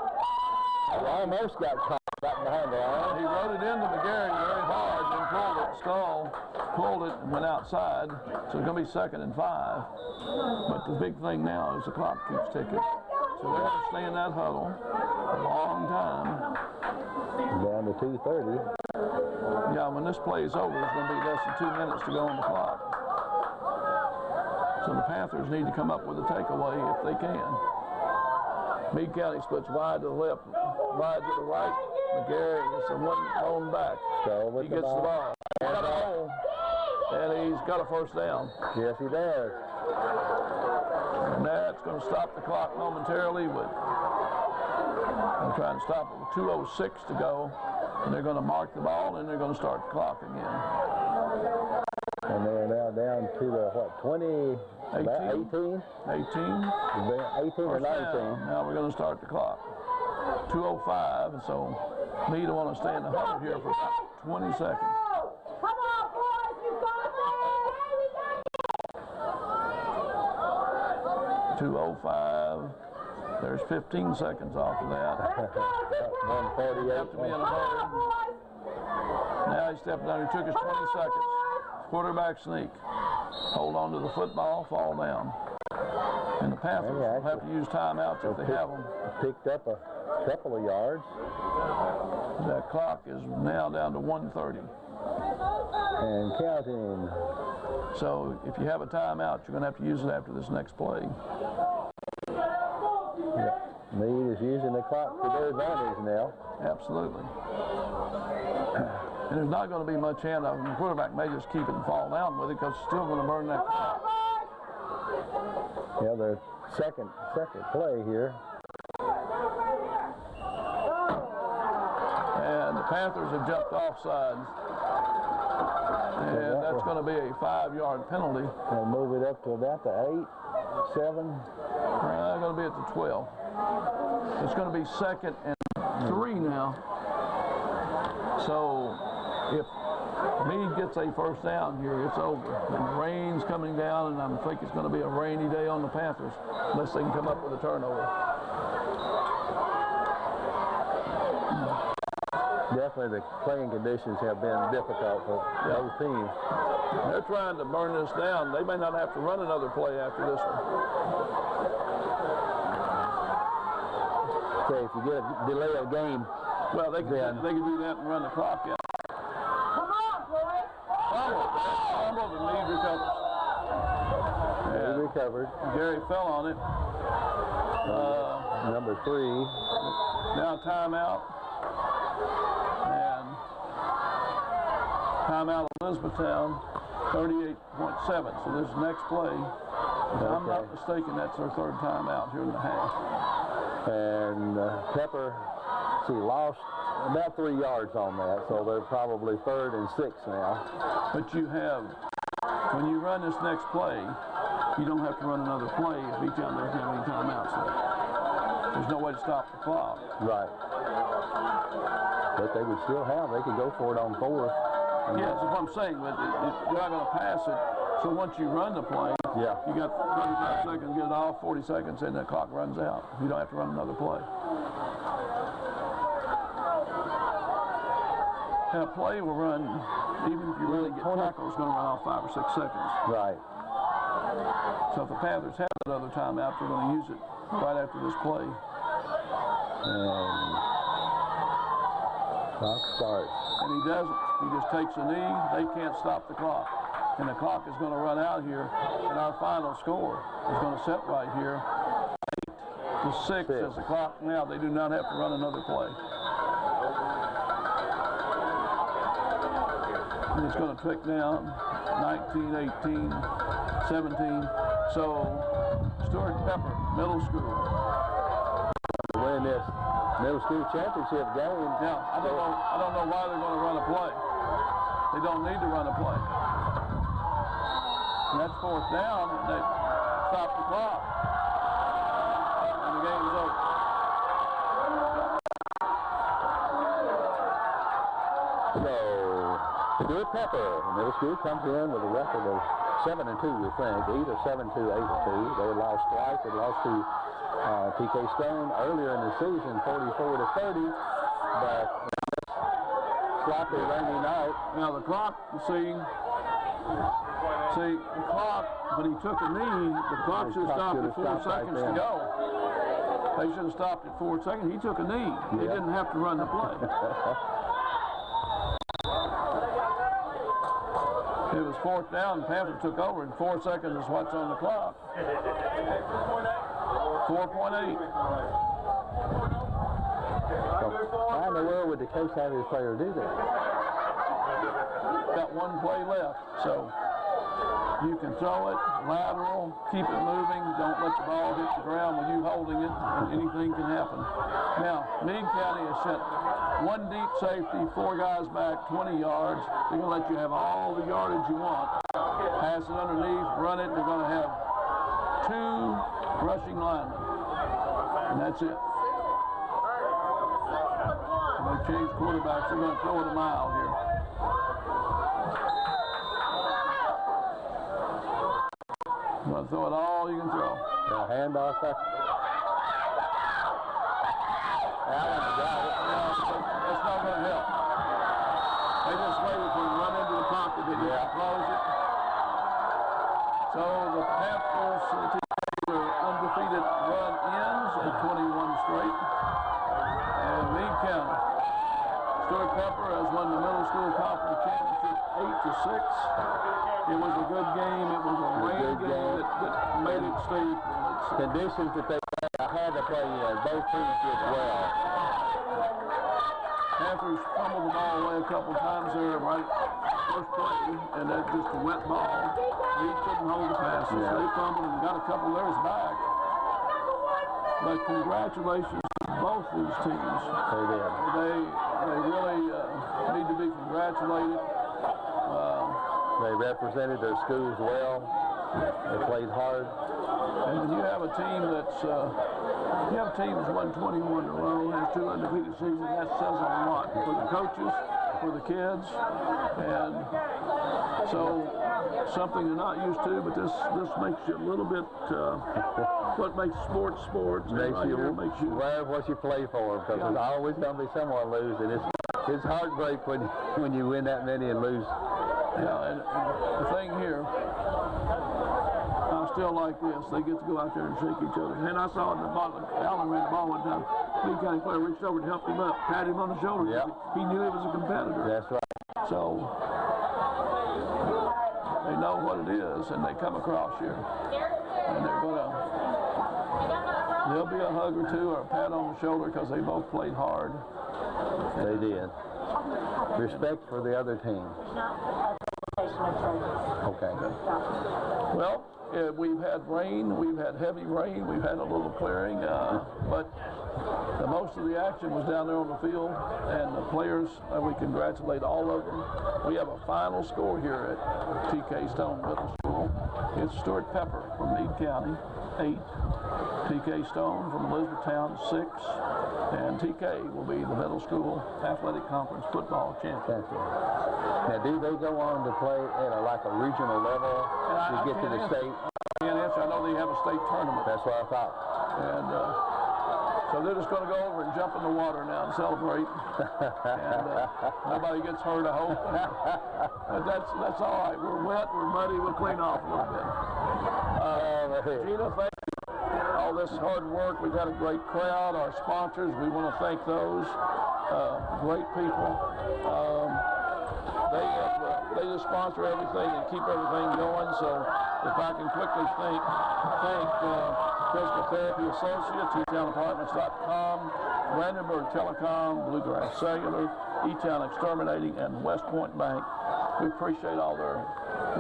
Speaker 1: He almost got caught right behind the line.
Speaker 2: He rode it into McGarry very hard and pulled it and went outside. So it's going to be 2nd and 5. But the big thing now is the clock keeps ticking. So they're going to stay in that huddle a long time.
Speaker 1: Down to 2:30.
Speaker 2: Yeah, when this play is over, it's going to be less than 2 minutes to go on the clock. So the Panthers need to come up with a takeaway if they can. Meade County splits wide to the left, wide to the right. McGarry is the one lone back. He gets the ball. And he's got a first down.
Speaker 1: Yes, he does.
Speaker 2: And that's going to stop the clock momentarily. But I'm trying to stop it with 2:06 to go. And they're going to mark the ball, and they're going to start the clock again.
Speaker 1: And they're now down to the, 20?
Speaker 2: 18.
Speaker 1: 18 or 19.
Speaker 2: Now we're going to start the clock. 2:05, and so Meade will want to stay in the huddle here for about 20 seconds.
Speaker 4: Come on, boys, you got this!
Speaker 2: 2:05. There's 15 seconds off of that.
Speaker 1: 148.
Speaker 2: Have to be in a hurry. Now he stepped down. He took his 20 seconds. Quarterback sneak. Hold on to the football, fall down. And the Panthers will have to use timeouts if they have them.
Speaker 1: Picked up a couple of yards.
Speaker 2: That clock is now down to 1:30.
Speaker 1: And counting.
Speaker 2: So if you have a timeout, you're going to have to use it after this next play.
Speaker 1: Meade is using the clock to their advantage now.
Speaker 2: Absolutely. And there's not going to be much handoff. The quarterback may just keep it and fall down with it because it's still going to burn that clock.
Speaker 1: Yeah, their second play here.
Speaker 2: And the Panthers have jumped offside. And that's going to be a 5-yard penalty.
Speaker 1: They'll move it up to about the 8, 7.
Speaker 2: They're going to be at the 12. It's going to be 2nd and 3 now. So if Meade gets a first down here, it's over. The rain's coming down, and I think it's going to be a rainy day on the Panthers unless they can come up with a turnover.
Speaker 1: Definitely the playing conditions have been difficult for both teams.
Speaker 2: They're trying to burn this down. They may not have to run another play after this one.
Speaker 1: Okay, if you get a delay of game,
Speaker 2: well, they can do that and run the clock out.
Speaker 4: Come on, boys!
Speaker 2: Fumbled and Meade recovers.
Speaker 1: Meade recovered. Gary
Speaker 2: fell on it.
Speaker 1: Number 3.
Speaker 2: Now timeout. And Timeout Elizabethtown, 38.7. So this next play, if I'm not mistaken, that's their third timeout here in the half.
Speaker 1: And Pepper, she lost about 3 yards on that, so they're probably 3rd and 6 now.
Speaker 2: But you have, when you run this next play, you don't have to run another play if each time doesn't have any timeouts left. There's no way to stop the clock.
Speaker 1: Right. But they would still have, they could go for it on 4th.
Speaker 2: Yes, that's what I'm saying, but you're not going to pass it. So once you run the play, you got 35 seconds, get it off, 40 seconds, and the clock runs out. You don't have to run another play. Now, a play will run, even if you really get tackled, it's going to run off 5 or 6 seconds.
Speaker 1: Right.
Speaker 2: So if the Panthers have that other timeout, they're going to use it right after this play.
Speaker 1: And clock starts.
Speaker 2: And he doesn't. He just takes a knee. They can't stop the clock. And the clock is going to run out here, and our final score is going to set right here. 8 to 6 as the clock now. They do not have to run another play. And it's going to tick down 19, 18, 17. So Stuart Pepper Middle School
Speaker 1: Win this middle school championship game.
Speaker 2: Yeah, I don't know why they're going to run a play. They don't need to run a play. And that's 4th down, and they stop the clock. And the game's over.
Speaker 1: So Stuart Pepper Middle School comes in with a record of 7-2, we think, either 7-2, 8-2. They lost twice. They lost to PK Stone earlier in the season, 44-30, but sloppy rainy night.
Speaker 2: Now the clock, you see, the clock, when he took a knee, the clock should have stopped at 4 seconds to go. They should have stopped at 4 seconds. He took a knee. They didn't have to run the play. It was 4th down, Panther took over, and 4 seconds is what's on the clock. 4.8.
Speaker 1: So why in the world would the coach have his player do that?
Speaker 2: Got 1 play left, so you can throw it lateral, keep it moving, don't let the ball hit the ground with you holding it, and anything can happen. Now, Meade County has sent 1 deep safety, 4 guys back, 20 yards. They're going to let you have all the yardage you want. Pass it underneath, run it. They're going to have 2 rushing linemen. And that's it. And they changed quarterbacks. They're going to throw it a mile here. You're going to throw it all you can throw.
Speaker 1: Now handoff. Allen got it.
Speaker 2: That's not going to help. They just waited for him to run into the pocket. They didn't close it. So the Panthers are undefeated run-ins at 21 straight. And Meade County, Stuart Pepper has won the middle school conference championship 8-6. It was a good game. It was a rain game that made it stay.
Speaker 1: Conditions that they had to play in. Both teams did well.
Speaker 2: Panthers fumbled the ball away a couple times there, right? First play, and that's just a wet ball. He couldn't hold the passes.
Speaker 1: Yeah.
Speaker 2: They fumbled and got a couple of theirs back. But congratulations to both these teams.
Speaker 1: They did.
Speaker 2: They really need to be congratulated.
Speaker 1: They represented their schools well. They played hard.
Speaker 2: And when you have a team that's won 21 in a row, has 2 undefeated seasons, that says a lot for the coaches, for the kids, and so something they're not used to. But this makes you a little bit. What makes sports?
Speaker 1: Makes you aware of what you play for, because there's always going to be someone lose, and it's heartbreak when you win that many and lose.
Speaker 2: Yeah, and the thing here, I still like this. They get to go out there and shake each other. And I saw it in the ball. Allen ran the ball one time. Meade County player reached over to help him up, pat him on the shoulder.
Speaker 1: Yep.
Speaker 2: He knew he was a competitor.
Speaker 1: That's right.
Speaker 2: So they know what it is, and they come across here. And there'll be a hug or two or a pat on the shoulder because they both played hard.
Speaker 1: They did. Respect for the other team. Okay.
Speaker 2: Well, we've had rain, we've had heavy rain, we've had a little clearing, but most of the action was down there on the field, and the players, we congratulate all of them. We have a final score here at T.K. Stone Middle School. It's Stuart Pepper from Meade County, 8. T.K. Stone from Elizabethtown, 6. And T.K. will be the middle school athletic conference football champion.
Speaker 1: Now, do they go on to play at like a regional level to get to the state?
Speaker 2: I can't answer. I know they have a state tournament.
Speaker 1: That's what I thought.
Speaker 2: And so they're just going to go over and jump in the water now and celebrate. And nobody gets hurt, I hope. But that's all right. We're wet, we're muddy, we'll clean off a little bit. Gina, thank you. All this hard work. We've had a great crowd. Our sponsors, we want to thank those. Great people. They just sponsor everything and keep everything going. So if I can quickly thank Physical Therapy Associates, eTownApartments.com, Brandenburg Telecom, Bluegrass Cellular, eTown Exterminating, and West Point Bank. We appreciate all their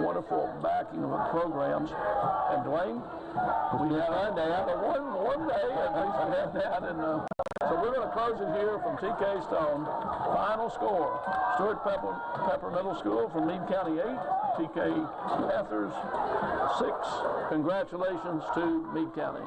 Speaker 2: wonderful backing of the programs. And Dwayne, we had one day, at least we had that. And so we're going to close it here from T.K. Stone. Final score, Stuart Pepper Middle School from Meade County 8, T.K. Panthers 6. Congratulations to Meade County.